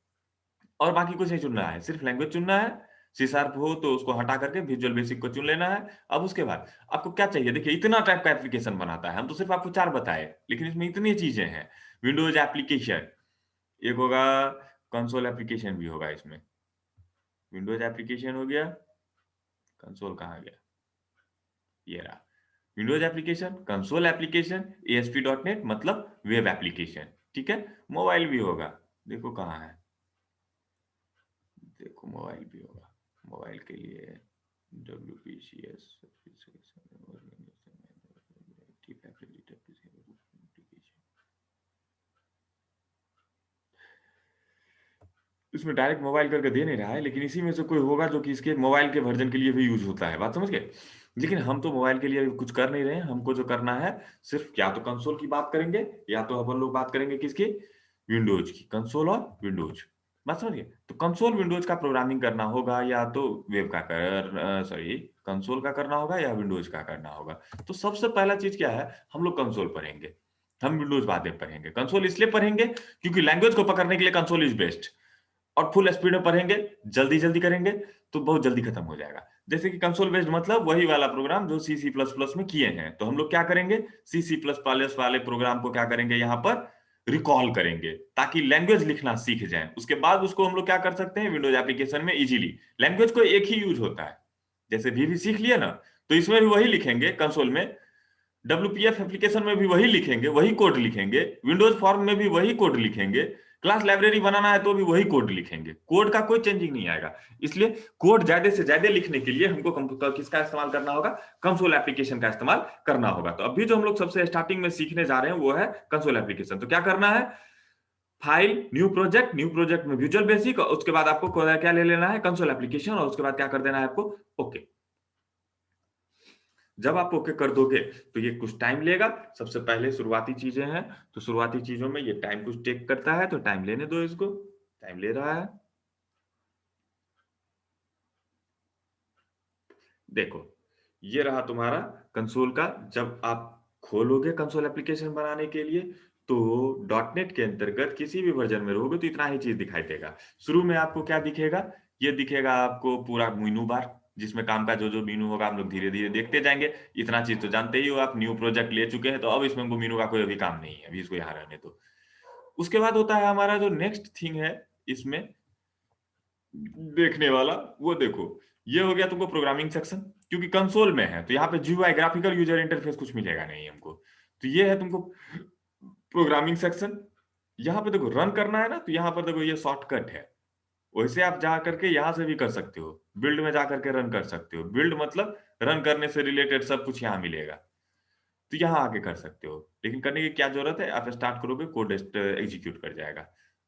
Speaker 1: और बाकी कुछ नहीं चुनना है, सिर्फ लैंग्वेज चुनना है, सी शार्प हो तो उसको हटा करके विजुअल बेसिक को चुन लेना है। अब उसके बाद आपको क्या चाहिए, देखिए इतना टाइप का एप्लीकेशन बनाता है, हम तो सिर्फ आपको 4 बताए, लेकिन इसमें इतनी चीजें हैं। विंडोज एप्लीकेशन, एक होगा कंसोल एप्लीकेशन भी होगा इसमें। विंडोज एप्लीकेशन हो गया, कंसोल कहाँ गया, ये रहा। Windows application, console application, ASP.NET मतलब वेब एप्लीकेशन, ठीक है। मोबाइल भी होगा, देखो कहाँ है, देखो मोबाइल भी होगा। मोबाइल के लिए WPCS इसमें डायरेक्ट मोबाइल करके दे नहीं रहा है, लेकिन इसी में से कोई होगा जो कि इसके मोबाइल के वर्जन के लिए भी यूज होता है, बात समझ गए। लेकिन हम तो मोबाइल के लिए कुछ कर नहीं रहे हैं, हमको जो करना है सिर्फ या तो कंसोल की बात करेंगे, या तो अपन लोग बात करेंगे किसकी, विंडोज की। कंसोल और विंडोज, बात समझिए। तो कंसोल विंडोज का प्रोग्रामिंग करना होगा, या तो वेब का सॉरी कंसोल का करना होगा, या विंडोज का करना होगा। तो सबसे पहला चीज क्या है, हम लोग कंसोल पढ़ेंगे, हम विंडोज बाद में पढ़ेंगे। कंसोल इसलिए पढ़ेंगे क्योंकि लैंग्वेज को पकड़ने के लिए कंसोल इज बेस्ट, और फुल स्पीड में पढ़ेंगे, जल्दी जल्दी करेंगे तो बहुत जल्दी खत्म हो जाएगा। जैसे कि कंसोल बेस्ड मतलब वही वाला प्रोग्राम जो सी सी प्लस प्लस में किए हैं, तो हम लोग क्या करेंगे, सी सी प्लस प्लस वाले प्रोग्राम को क्या करेंगे, यहाँ पर रिकॉल करेंगे, ताकि लैंग्वेज लिखना सीख जाए। उसके बाद उसको हम लोग क्या कर सकते हैं, विंडोज एप्लीकेशन में इजीली। लैंग्वेज को एक ही यूज होता है, जैसे भी सीख लिया ना, तो इसमें भी वही लिखेंगे कंसोल में, WPF एप्लीकेशन में भी वही लिखेंगे, वही कोड लिखेंगे, विंडोज फॉर्म में भी वही कोड लिखेंगे, क्लास लाइब्रेरी बनाना है तो भी वही कोड लिखेंगे, कोड का कोई चेंजिंग नहीं आएगा। इसलिए कोड ज्यादा से ज्यादा लिखने के लिए हमको किसका इस्तेमाल करना होगा, कंसोल एप्लीकेशन का इस्तेमाल करना होगा। तो अभी जो हम लोग सबसे स्टार्टिंग में सीखने जा रहे हैं वो है कंसोल एप्लीकेशन। तो क्या करना है, फाइल न्यू प्रोजेक्ट में विजुअल बेसिक, और उसके बाद आपको क्या ले लेना है, कंसोल एप्लीकेशन, और उसके बाद क्या कर देना है आपको, ओके। जब आप ओके कर दोगे तो ये कुछ टाइम लेगा। सबसे पहले शुरुआती चीजें हैं, तो शुरुआती चीजों में ये टाइम कुछ टेक करता है, तो टाइम लेने दो इसको, टाइम ले रहा है। देखो ये रहा तुम्हारा कंसोल का। जब आप खोलोगे कंसोल एप्लीकेशन बनाने के लिए, तो डॉट नेट के अंतर्गत किसी भी वर्जन में रहोगे तो इतना ही चीज दिखाई देगा। शुरू में आपको क्या दिखेगा, ये दिखेगा आपको पूरा मेनू बार, जिसमें काम का जो जो मेनू होगा हम लोग धीरे धीरे देखते जाएंगे। इतना चीज तो जानते ही हो आप, न्यू प्रोजेक्ट ले चुके हैं, तो अब इसमें हमको मेनू का कोई अभी काम नहीं है, अभी इसको यहाँ रहने दो। उसके बाद होता है हमारा जो नेक्स्ट थिंग है इसमें देखने वाला, वो देखो, ये हो गया तुमको प्रोग्रामिंग सेक्शन। क्योंकि कंसोल में है तो यहाँ पे GUI ग्राफिकल यूजर इंटरफेस कुछ मिलेगा नहीं हमको, तो ये है तुमको प्रोग्रामिंग सेक्शन। यहाँ पे देखो रन करना है ना, तो यहाँ पर देखो ये शॉर्टकट है। वैसे आप जा करके यहाँ से भी कर सकते हो, बिल्ड में जा करके रन कर सकते हो। बिल्ड मतलब रन करने से रिलेटेड सब कुछ यहाँ मिलेगा, तो यहाँ आके कर सकते हो। लेकिन करने की क्या जरूरत है, आप स्टार्ट करोगे कोड एग्जीक्यूट कर जाएगा,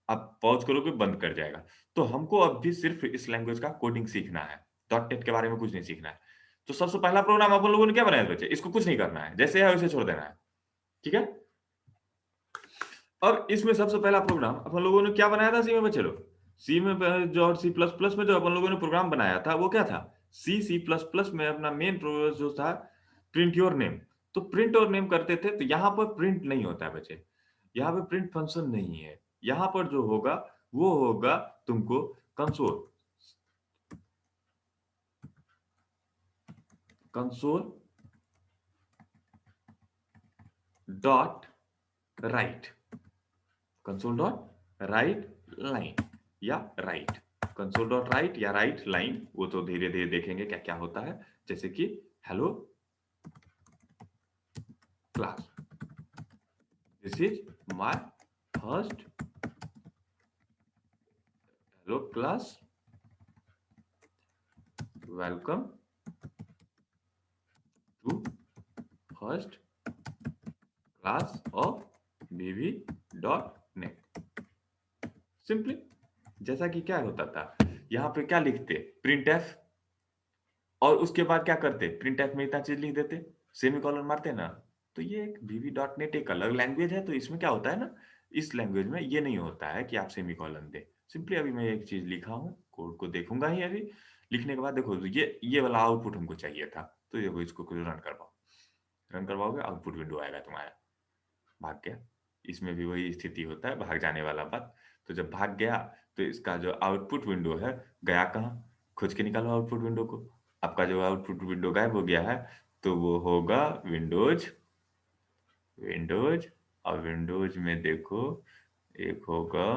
Speaker 1: आप पॉज करोगे बंद कर जाएगा। तो हमको अब भी सिर्फ इस लैंग्वेज का कोडिंग सीखना है, डॉट नेट के बारे में कुछ नहीं सीखना है। तो सबसे पहला प्रोग्राम अपन लोगों ने क्या बनाया था बच्चे, इसको कुछ नहीं करना है, जैसे है वैसे छोड़ देना है, ठीक है। और इसमें सबसे पहला प्रोग्राम अपन लोगों ने क्या बनाया था सी में बच्चे लोग, सी में जो और C++ में जो अपन लोगों ने प्रोग्राम बनाया था वो क्या था, C++ में अपना मेन जो था प्रिंट योर नेम। तो प्रिंट और नेम करते थे, तो यहाँ पर प्रिंट नहीं होता है बच्चे, यहाँ पे प्रिंट फंक्शन नहीं है। यहाँ पर जो होगा वो होगा तुमको console, console dot right, console dot right line या राइट, कंसोल डॉट राइट या राइट लाइन, वो तो धीरे धीरे देखेंगे क्या क्या होता है। जैसे कि hello class, this is my first, hello class, welcome to first class of VB.NET। Simply जैसा कि क्या होता था, यहाँ पे क्या लिखते, प्रिंट एफ, और उसके बाद क्या करते, प्रिंट एफ में इतना चीज लिख देते, सेमी कॉलन मारते ना। तो ये एक VB.NET एक अलग लैंग्वेज है, तो इसमें क्या होता है ना, इस लैंग्वेज में ये नहीं होता है कि आप सेमी कॉलन दे। सिंपली अभी मैं एक चीज लिखा हूँ, कोड को देखूंगा ही अभी, लिखने के बाद देखो तो ये वाला आउटपुट हमको चाहिए था, तो देखो इसको कुछ रन करवाओ, रन करवाओगे आउटपुट विंडो आएगा तुम्हारा, भाग गया। इसमें भी वही स्थिति होता है, भाग जाने वाला बात। तो जब भाग गया तो इसका जो आउटपुट विंडो है गया कहाँ, खोज के निकालो आउटपुट विंडो को। आपका जो आउटपुट विंडो गायब हो गया है तो वो होगा विंडोज, विंडोज, और विंडोज में देखो एक होगा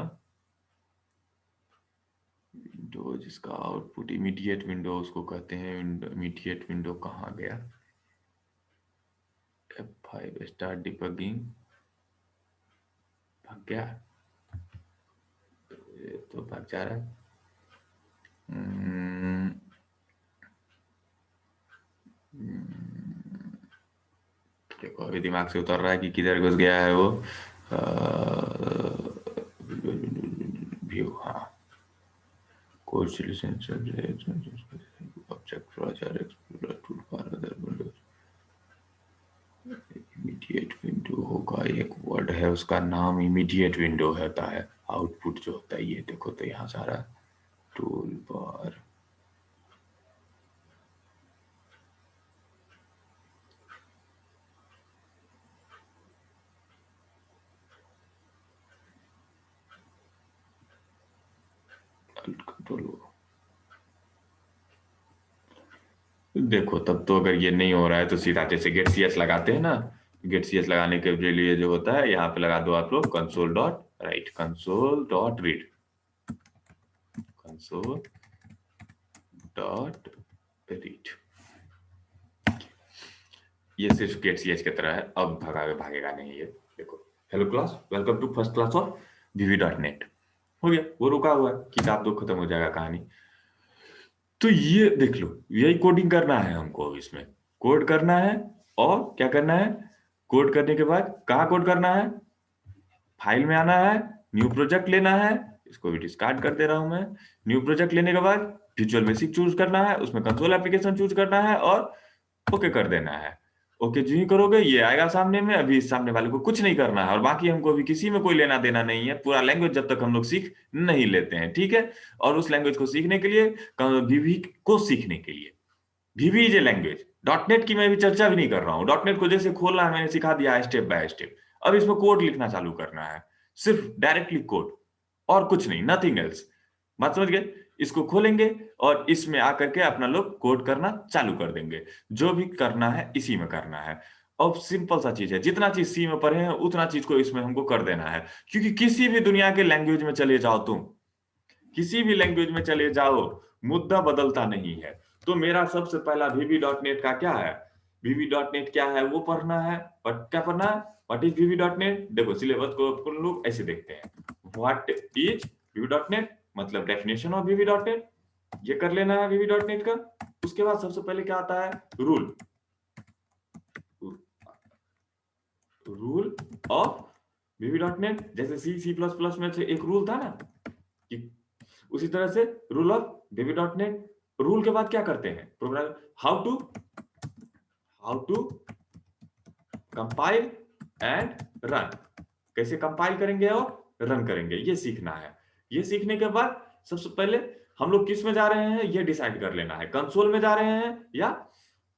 Speaker 1: विंडोज, इसका आउटपुट इमीडिएट विंडो उसको कहते हैं। इमीडिएट विंडो कहाँ गया? F5 स्टार्ट डिबगिंग, भाग गया, ये तो भाग जा रहा है। देखो अभी दिमाग से उतर रहा है कि किधर घुस गया है वो। व्यू, हाँ, code solution object browser explorer tool bar other Windows. Immediate window होगा, एक वर्ड है उसका नाम इमीडिएट विंडो होता है। आउटपुट जो होता है ये देखो, तो यहाँ सारा टूल बार, कंट्रोल, देखो तब तो अगर ये नहीं हो रहा है तो सीधा जैसे गेट सी एस लगाते हैं ना, गेट सी एस लगाने के लिए जो होता है यहाँ पे लगा दो आप लोग console dot right, console dot read, console dot read. ये सिर्फ गेट सी एस की तरह है, अब भागेगा नहीं ये। देखो, hello class, welcome to first class of VB.NET। हो गया, वो रुका हुआ है, किताब तो खत्म हो जाएगा कहानी। तो ये देख लो, यही कोडिंग करना है हमको, इसमें कोड करना है। और क्या करना है? कोड करने के बाद कहाँ कोड करना है? फाइल में आना है, न्यू प्रोजेक्ट लेना है, इसको भी डिस्कार्ड कर दे रहा हूं मैं। न्यू प्रोजेक्ट लेने के बाद विजुअल बेसिक चूज करना है, उसमें कंसोल एप्लीकेशन चूज करना है और ओके कर देना है। ओके जो ही करोगे ये आएगा सामने में। अभी इस सामने वाले को कुछ नहीं करना है और बाकी हमको अभी किसी में कोई लेना देना नहीं है, पूरा लैंग्वेज जब तक हम लोग सीख नहीं लेते हैं, ठीक है। और उस लैंग्वेज को सीखने के लिए, VB को सीखने के लिए, VB is a language. Dot net की मैं भी चर्चा भी नहीं कर रहा हूँ। डॉटनेट को जैसे खोलना है मैंने सिखा दिया है स्टेप बाय स्टेप। अब इसमें कोड लिखना चालू करना है, सिर्फ डायरेक्टली कोड और कुछ नहीं, नथिंग एल्स। बात समझ गए? इसको खोलेंगे और इसमें आकर के अपना लोग कोड करना चालू कर देंगे। जो भी करना है इसी में करना है। अब सिंपल सा चीज है, जितना चीज सी में पढ़े हैं उतना चीज को इसमें हमको कर देना है। क्योंकि किसी भी दुनिया के लैंग्वेज में चले जाओ तुम, किसी भी लैंग्वेज में चले जाओ, मुद्दा बदलता नहीं है। तो मेरा सबसे पहला VB.NET का क्या है, VB.NEट क्या है वो पढ़ना है। और क्या पढ़ना है? What is VB dot net. देखो सिलेबस को अपन लोग ऐसे देखते हैं, व्हाट इज VB.NEट मतलब डेफिनेशन ऑफ VB.NEट, ये कर लेना है VB.NEट का। उसके बाद सबसे पहले क्या आता है? Rule, rule of VB dot net. जैसे C++ में से एक रूल था ना, कि उसी तरह से रूल ऑफ VB.NEट। रूल के बाद क्या करते हैं? Program how to compile and run, कैसे कंपाइल करेंगे और रन करेंगे, ये सीखना है। ये सीखने के बाद सबसे पहले हम लोग किस में जा रहे हैं ये डिसाइड कर लेना है, कंसोल में जा रहे हैं या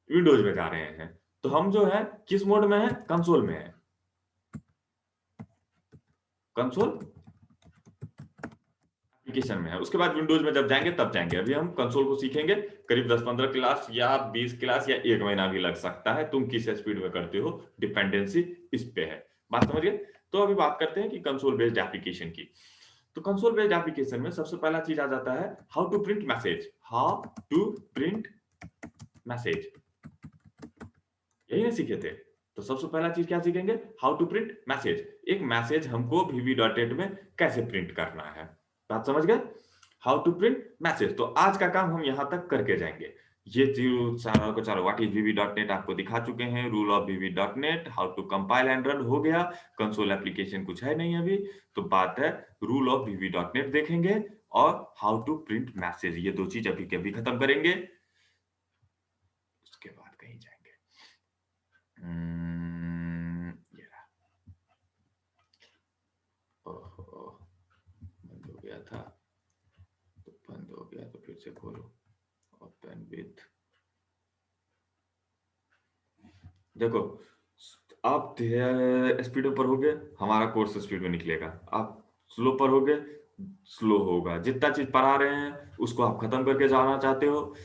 Speaker 1: विंडोज में जा रहे हैं। तो हम जो है किस मोड में है? कंसोल में है, कंसोल एप्लीकेशन में है। उसके बाद विंडोज में जब जाएंगे तब जाएंगे। अभी हम कंसोल को सीखेंगे, करीब 10-15 क्लास या 20 क्लास या 1 महीना भी लग सकता है, तुम किस स्पीड में करते हो, डिपेंडेंसी इस पे है। बात समझ गए? तो अभी बात करते हैं कि कंसोल बेस्ड एप्लीकेशन की। तो कंसोल बेस्ड एप्लीकेशन में सबसे पहला चीज आ जाता है how to print message. How to print message, यही ना सीखे थे। तो सबसे पहला चीज क्या सीखेंगे? How to print message. एक मैसेज हमको VB.NET में कैसे प्रिंट करना है, बात समझ गए? How to print message. तो आज का काम हम यहां तक करके जाएंगे। ये सारा को चारों, व्हाट इज VB.NEट आपको दिखा चुके हैं, rule of VB dot net, how to compile and run हो गया, कंसोल एप्लीकेशन कुछ है नहीं अभी। तो बात है रूल ऑफ VB.NEट देखेंगे और हाउ टू प्रिंट मैसेज, ये दो चीज अभी के अभी खत्म करेंगे। उसके बाद कहीं जाएंगे। ये रहा। ओहो, बंद हो गया था, तो बंद हो गया तो फिर से खोलो, ओपन विथ। देखो, आप स्पीड पर होगे हमारा कोर्स स्पीड में निकलेगा, आप स्लो पर होगे स्लो होगा। जितना चीज पढ़ा रहे हैं उसको आप खत्म करके जाना चाहते हो,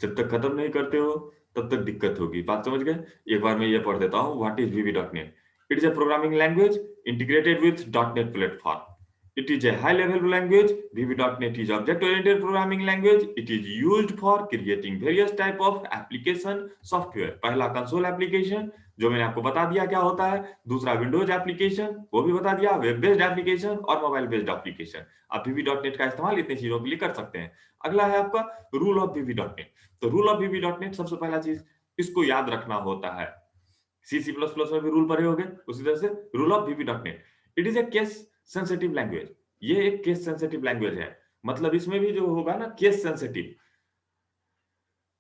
Speaker 1: जब तक खत्म नहीं करते हो तब तक दिक्कत होगी। बात समझ गए? एक बार मैं ये पढ़ देता हूँ, what is VB dot net. It is a programming language integrated with dot net platform. It is a high-level language. VB.NET is object-oriented programming language. It is used for creating various type of application software. पहला console application जो मैंने आपको बता दिया क्या होता है, दूसरा विंडोज एप्लीकेशन वो भी बता दिया, वेब बेस्ड एप्लीकेशन और मोबाइल बेस्ड एप्लीकेशन। आप VB.NET का इस्तेमाल इतनी चीजों के लिए कर सकते हैं। अगला है आपका रूल ऑफ VB.NET। तो रूल ऑफ VB.NET सबसे पहला चीज इसको याद रखना होता है। C++ में भी रूल पढ़े होंगे उसी तरह से rule of VB.NET। It is a case sensitive language. ये एक केस सेंसिटिव लैंग्वेज है, मतलब इसमें भी जो होगा ना केस सेंसिटिव।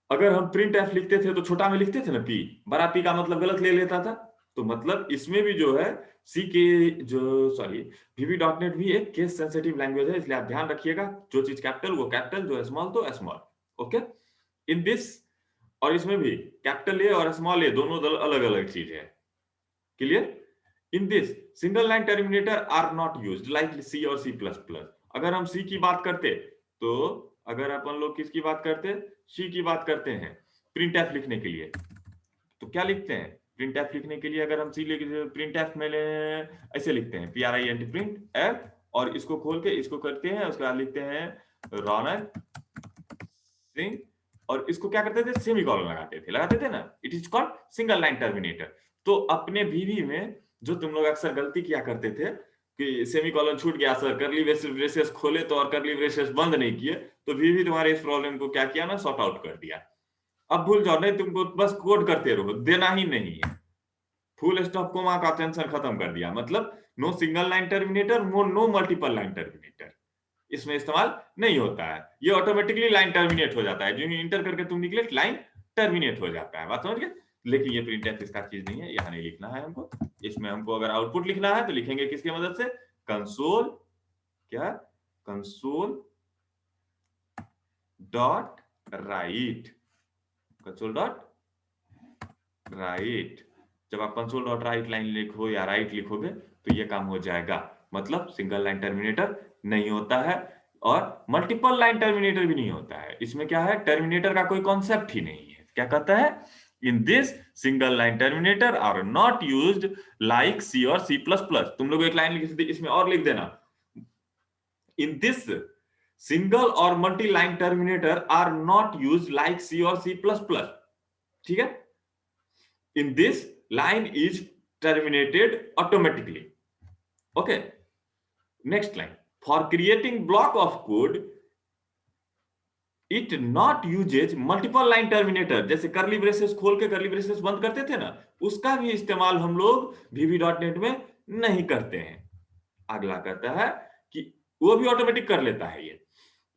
Speaker 1: अगर हम प्रिंट एफ लिखते थे तो छोटा में लिखते थे ना पी, बड़ा पी का मतलब गलत ले लेता था। तो मतलब इसमें भी जो है सी के जो सॉरी VB.NET भी एक केस सेंसिटिव लैंग्वेज है, इसलिए आप ध्यान रखिएगा जो चीज कैपिटल वो कैपिटल, जो स्मॉल तो स्मॉल। ओके, इन दिस, और इसमें भी कैपिटल ए और स्मॉल ए दोनों अलग अलग चीज है। Clear? In this single line terminator are not used like C और C++। अगर हम सी की बात करते तो, अगर अपन लोग किसकी बात करते, सी की बात करते हैं प्रिंट एफ लिखने के लिए, तो क्या लिखते हैं प्रिंट एफ लिखने के लिए? अगर हम सी लिखते प्रिंट एफ में ऐसे लिखते हैं PRINT प्रिंट एफ, और इसको खोल के इसको करते हैं, उसके बाद लिखते हैं रौनक सिंह, और इसको क्या करते थे सेमीकोलन लगाते थे ना। It is called single line terminator. तो अपने वीवी में जो तुम लोग अक्सर गलती किया करते थे कि सेमीकोलन छूट गया सर, करली ब्रेसेस खोले तो और करली ब्रेसेस बंद नहीं किए, तो वीवी तुम्हारे इस प्रॉब्लम को क्या किया ना, सॉर्ट आउट कर दिया। अब भूल जाओ, नहीं तुमको बस कोड करते रहो, देना ही नहीं है। फुल स्टॉप कोमा का टेंशन खत्म कर दिया, मतलब no single line terminator, no multiple line terminator इसमें इस्तेमाल नहीं होता है। ये ऑटोमेटिकली लाइन टर्मिनेट हो जाता है, जो इंटर करके तुम निकले लाइन टर्मिनेट हो जाता है। बात समझ गए? लेकिन ये प्रिंट एफ इसका चीज नहीं है, यहाँ नहीं लिखना है हमको। इसमें हमको अगर आउटपुट लिखना है तो लिखेंगे किसकी मदद से, कंसोल, क्या, console dot right, console dot right. जब आप कंसोल डॉट राइट लाइन लिखो या राइट लिखोगे तो ये काम हो जाएगा। मतलब सिंगल लाइन टर्मिनेटर नहीं होता है और मल्टीपल लाइन टर्मिनेटर भी नहीं होता है। इसमें क्या है, टर्मिनेटर का कोई कॉन्सेप्ट ही नहीं है। क्या कहता है, in this single line terminator are not used like C और C++। तुम लोग एक लाइन लिखी थी, इसमें और लिख देना, इन दिस सिंगल और multi line terminator are not used like C और C++। ठीक है, in this line is terminated automatically. Okay, next line, for creating block of code it not uses multiple line terminator। जैसे करली braces खोल के करली braces बंद करते थे ना, उसका भी इस्तेमाल हम लोग VB.NET में नहीं करते हैं। अगला कहता है कि वो भी ऑटोमेटिक कर लेता है ये,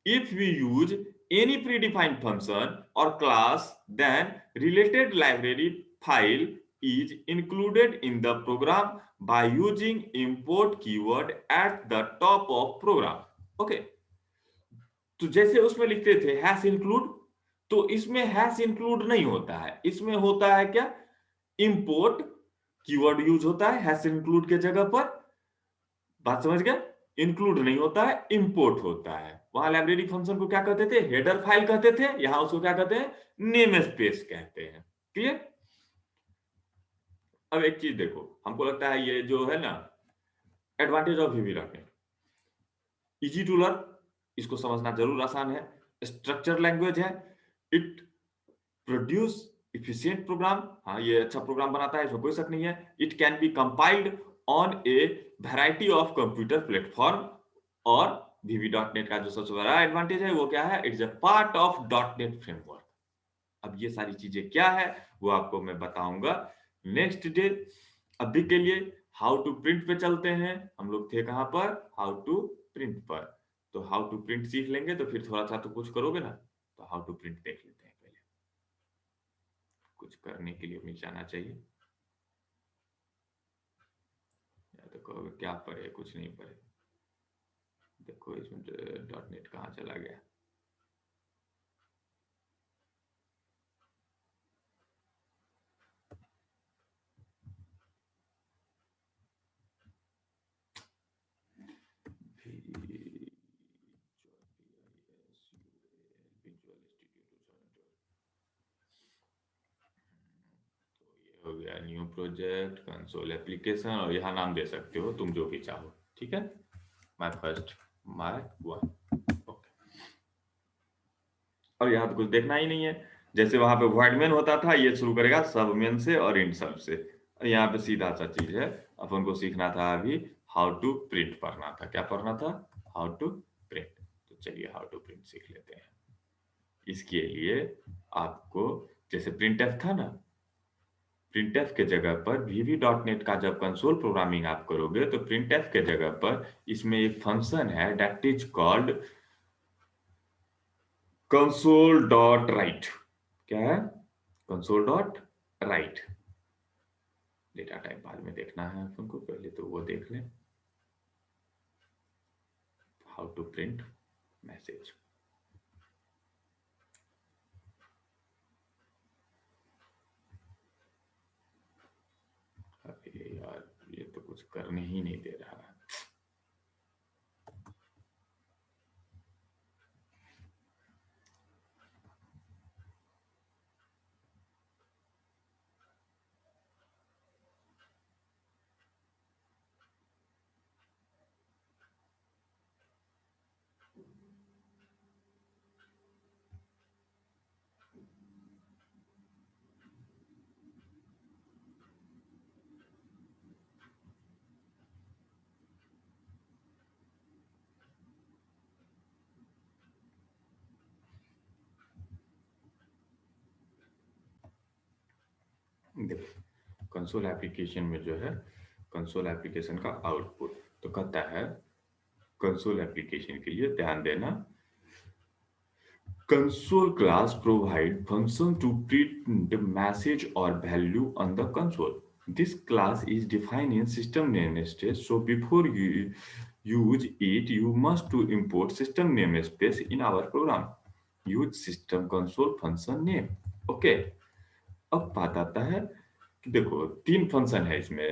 Speaker 1: if we use any predefined function or class then related library file is included in the program by using import keyword at the top of program। okay, तो जैसे उसमें लिखते थे हैश इंक्लूड, तो इसमें हैश इंक्लूड नहीं होता है। इसमें होता है क्या, इंपोर्ट कीवर्ड यूज होता है हैश इंक्लूड के जगह पर। बात समझ गए? इंक्लूड नहीं होता है, इंपोर्ट होता है। वहां लाइब्रेरी फंक्शन को क्या कहते थे, हेडर फाइल कहते थे, यहां उसको क्या कहते हैं, नेम स्पेस कहते हैं। क्लियर? अब एक चीज देखो, हमको लगता है ये जो है ना एडवांटेज ऑफ VB रखने, इजी टू लर्न, इसको समझना जरूर आसान है, स्ट्रक्चर लैंग्वेज है, इट प्रोड्यूस इफिशिएंट प्रोग्राम। हाँ, ये अच्छा प्रोग्राम बनाता है, इसमें कोई शक नहीं है। It can be compiled on A variety of computer platform. और VB.NET का जो सबसे बड़ा एडवांटेज है वो क्या है, it's a part of .NET framework. अब ये सारी चीजें क्या है वो आपको मैं बताऊंगा नेक्स्ट डे। अभी के लिए हाउ टू प्रिंट पे चलते हैं। हम लोग थे कहां पर, हाउ टू प्रिंट पर। तो हाउ टू प्रिंट सीख लेंगे तो फिर थोड़ा सा तो कुछ करोगे ना। तो हाउ टू प्रिंट देख लेते हैं पहले, कुछ करने के लिए नीचे आना चाहिए। या तो कहोगे क्या पढ़े, कुछ नहीं पढ़े। देखो इसमें .NET कहाँ चला गया। हो गया न्यू प्रोजेक्ट कंसोल एप्लीकेशन, और यहाँ नाम दे सकते हो तुम जो भी चाहो, ठीक है। My first, my one, okay. और यहाँ तो कुछ देखना ही नहीं है, जैसे वहां पे वॉइड मेन होता था, ये शुरू करेगा सब मेन से और इन सब से। यहाँ पे सीधा सा चीज है, अपन को सीखना था अभी हाउ टू प्रिंट पढ़ना था। क्या पढ़ना था? How to print. तो चलिए हाउ टू प्रिंट सीख लेते हैं। इसके लिए आपको, जैसे प्रिंट एफ था ना, प्रिंटफ के जगह पर VB.NET का जब कंसोल प्रोग्रामिंग आप करोगे तो प्रिंटफ के जगह पर इसमें एक फंक्शन है that is called console dot right. क्या है? Console dot right. Data type बाद में देखना है अपन को, पहले तो वो देख लें, हाउ टू प्रिंट मैसेज। अरे यार, ये तो कुछ करने ही नहीं दे रहा है। देखो कंसोल एप्लीकेशन में जो है, कंसोल एप्लीकेशन का आउटपुट तो कहता है, कंसोल एप्लीकेशन के लिए ध्यान देना, console class provide function to print the message or value on the console. This class is defined in system namespace, so before you use it, you must to import system namespace in our program. Use system console function name. Okay. अब बात आता है कि देखो तीन function है इसमें,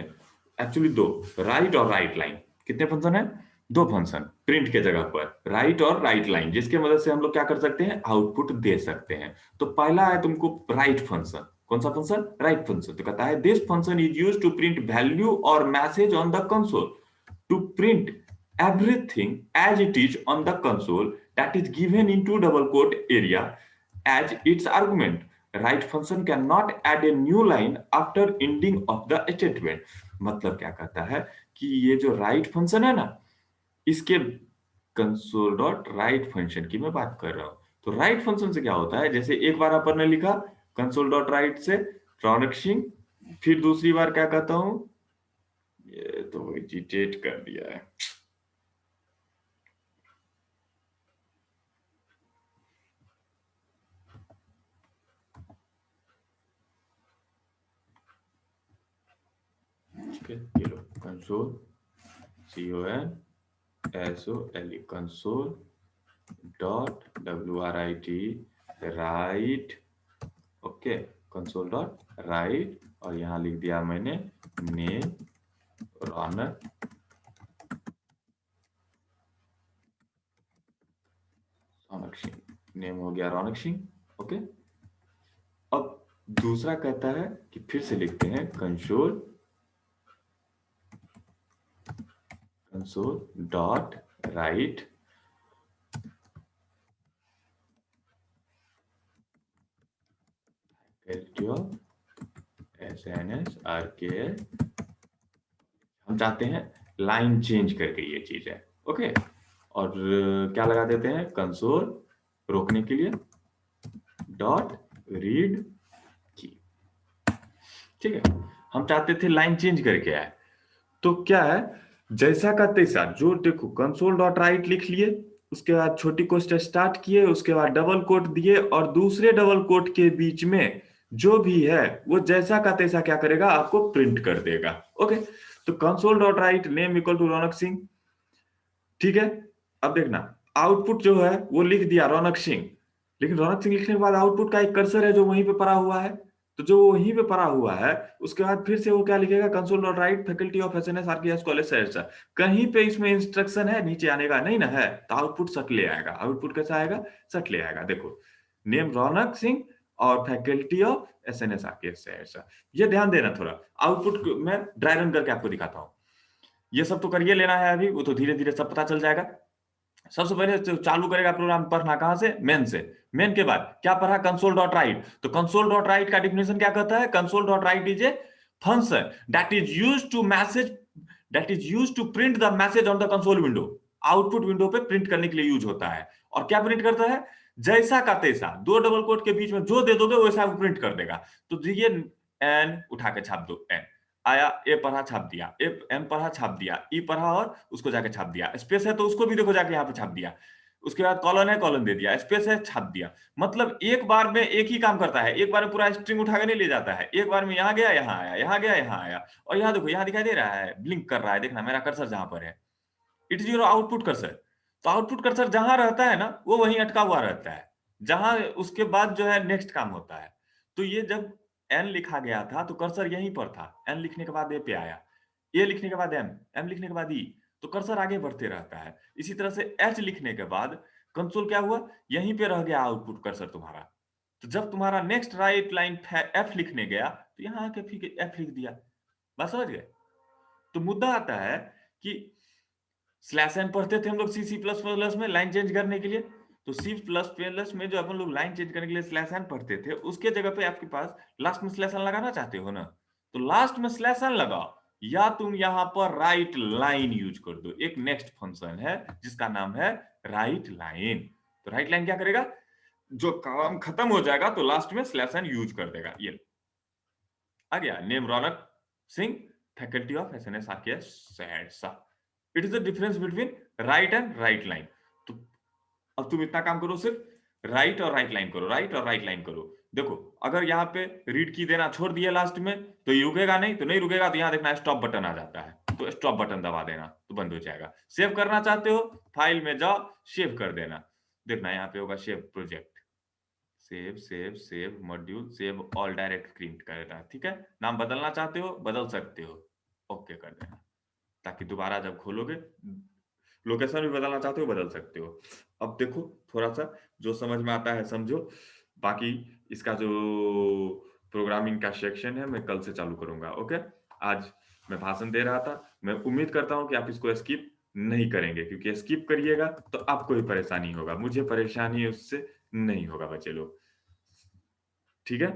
Speaker 1: actually दो, राइट और राइट लाइन। कितने फंक्शन है? दो फंक्शन प्रिंट के जगह पर, राइट और राइट लाइन, जिसके मदद से हम लोग क्या कर सकते हैं, आउटपुट दे सकते हैं। तो पहला है तुमको राइट फंक्शन। कौन सा फंक्शन? Right function. तो कहता है this function is used to print value और message on the console, to print everything as it is on the console that is given into double quote area as its argument. Write function cannot add a new line after ending of the statement. मतलब क्या कहता है कि ये जो right function है ना, इसके कंसोल डॉट राइट फंक्शन की मैं बात कर रहा हूं। तो राइट फंक्शन से क्या होता है, जैसे एक बार अपन ने लिखा कंसोल डॉट राइट से रौनक सिंह, फिर दूसरी बार क्या कहता हूं, ये तो एजिटेट कर दिया है। ये लो console, CONSOLE, console dot WRIT write, okay, console dot write, और यहां लिख दिया मैंने नेम रौनक, रौनक सिंह, नेम हो गया रौनक सिंह, ओके। अब दूसरा कहता है कि फिर से लिखते हैं कंसोल डॉट राइट SNSRKL। हम चाहते हैं लाइन चेंज करके ये चीज है, ओके। और क्या लगा देते हैं, कंसोल रोकने के लिए डॉट रीड की, ठीक है। हम चाहते थे लाइन चेंज करके आए, तो क्या है, जैसा का तैसा, जो देखो कंसोल डॉट राइट लिख लिए, उसके बाद छोटी कोष्ट स्टार्ट किए, उसके बाद डबल कोट दिए, और दूसरे डबल कोट के बीच में जो भी है वो जैसा का तैसा क्या करेगा, आपको प्रिंट कर देगा, ओके। तो console dot write name equal to Raunak Singh, ठीक है। अब देखना आउटपुट जो है वो लिख दिया रौनक सिंह, लेकिन रौनक सिंह लिखने के बाद आउटपुट का एक कर्सर है जो वहीं पे पड़ा हुआ है, तो जो वहीं पे पड़ा हुआ है उसके बाद फिर से वो क्या लिखेगा, console dot right faculty of SNS RKS college Saharsa. कहीं पे इसमें इंस्ट्रक्शन है नीचे आने का? नहीं ना है, तो आउटपुट सट ले आएगा। आउटपुट कैसा आएगा? सट ले आएगा। देखो नेम रौनक सिंह और फैकल्टी ऑफ एसएनएस आरकेएस ऐसा। ये ध्यान देना थोड़ा। आउटपुट मैं ड्राई रन करके आपको दिखाता हूँ। ये सब तो करिए लेना है अभी, वो तो धीरे-धीरे सब पता चल जाएगा। सबसे पहले तो चालू करेगा प्रोग्राम पढ़ना कहाँ से? मेन से। मेन के बाद क्या पढ़ा? Console dot write. तो कंसोल डॉट राइट का डेफिनेशन क्या कहता है? Console dot write is a function that is used to print the message on the console window. Output window पे प्रिंट करने के लिए यूज होता है। और क्या प्रिंट करता है? जैसा का तैसा, दो डबल कोट के बीच में जो दे दोगे वैसा वो प्रिंट कर देगा। तो ये एन उठा के छाप दो, एन आया, ए पढ़ा छाप दिया, ए एम पढ़ा छाप दिया, ई पढ़ा और उसको जाके छाप दिया। स्पेस है तो उसको भी देखो जाके यहाँ पे छाप दिया। उसके बाद कॉलन है, कॉलन दे दिया, स्पेस है, छाप दिया। मतलब एक बार में एक ही काम करता है, एक बार में पूरा स्ट्रिंग उठा के नहीं ले जाता है। एक बार में यहाँ गया, यहाँ आया, यहाँ गया, यहाँ आया। और यहाँ देखो, यहाँ दिखाई दे रहा है, ब्लिंक कर रहा है, देखना मेरा कर्सर जहां पर है, it is your output cursor. तो आउटपुट कर्सर जहां रहता है ना, वो वहीं अटका हुआ रहता है, जहां उसके बाद जो है नेक्स्ट काम होता है। तो ये जब एन लिखा गया था तो कर्सर यहीं पर था, एन लिखने के बाद ए पे आया, ए लिखने के बाद एम, एम लिखने के बाद ई, तो कर्सर आगे बढ़ते रहता है। इसी तरह से एच लिखने के बाद कंसोल क्या हुआ? यहीं पे रह गया आउटपुट कर्सर तुम्हारा। तो जब तुम्हारा नेक्स्ट राइट लाइन एफ लिखने गया तो यहाँ आके फिर एफ लिख दिया। बात समझ गए? तो मुद्दा आता है कि स्लैश एन पढ़ते थे हम लोग सी प्लस प्लस में लाइन चेंज करने के लिए। तो सी प्लस प्लस में जो अपन लोग लाइन चेंज करने के लिए स्लैश एन पढ़ते थे, उसके जगह पे आपके पास लास्ट में स्लैश एन लगाना चाहते हो ना, तो लास्ट में स्लैश एन लगाओ, या तुम यहां पर राइट लाइन यूज कर दो। एक नेक्स्ट फंक्शन है जिसका नाम है राइट लाइन। तो राइट लाइन क्या करेगा? जो काम खत्म हो जाएगा तो लास्ट में स्लैश एन यूज कर देगा। ये आ गया, name Raunak Singh, faculty of SNS RKS Saharsa. It is the difference between right and right line. तो अब तुम इतना काम करो, सिर्फ राइट और राइट लाइन करो, राइट और राइट लाइन करो। देखो, अगर यहाँ पे रीड की देना छोड़ दिया लास्ट में तो ये रुकेगा नहीं, तो नहीं रुकेगा तो यहाँ देखना स्टॉप बटन आ जाता है, तो स्टॉप बटन दबा देना तो बंद हो जाएगा। सेव करना चाहते हो, फाइल में जाओ, सेव कर देना। देखना यहाँ पे होगा save project, save save save module, save all, direct print करेगा। ठीक है, नाम बदलना चाहते हो बदल सकते हो, ओके कर देना, ताकि दोबारा जब खोलोगे, लोकेशन भी बदलना चाहते हो बदल सकते हो। अब देखो, थोड़ा सा जो समझ में आता है समझो, बाकी इसका जो प्रोग्रामिंग का सेक्शन है मैं कल से चालू करूंगा। ओके, आज मैं भाषण दे रहा था, मैं उम्मीद करता हूं कि आप इसको स्किप नहीं करेंगे, क्योंकि स्किप करिएगा तो आपको ही परेशानी होगा, मुझे परेशानी उससे नहीं होगा बच्चे लोग। ठीक है।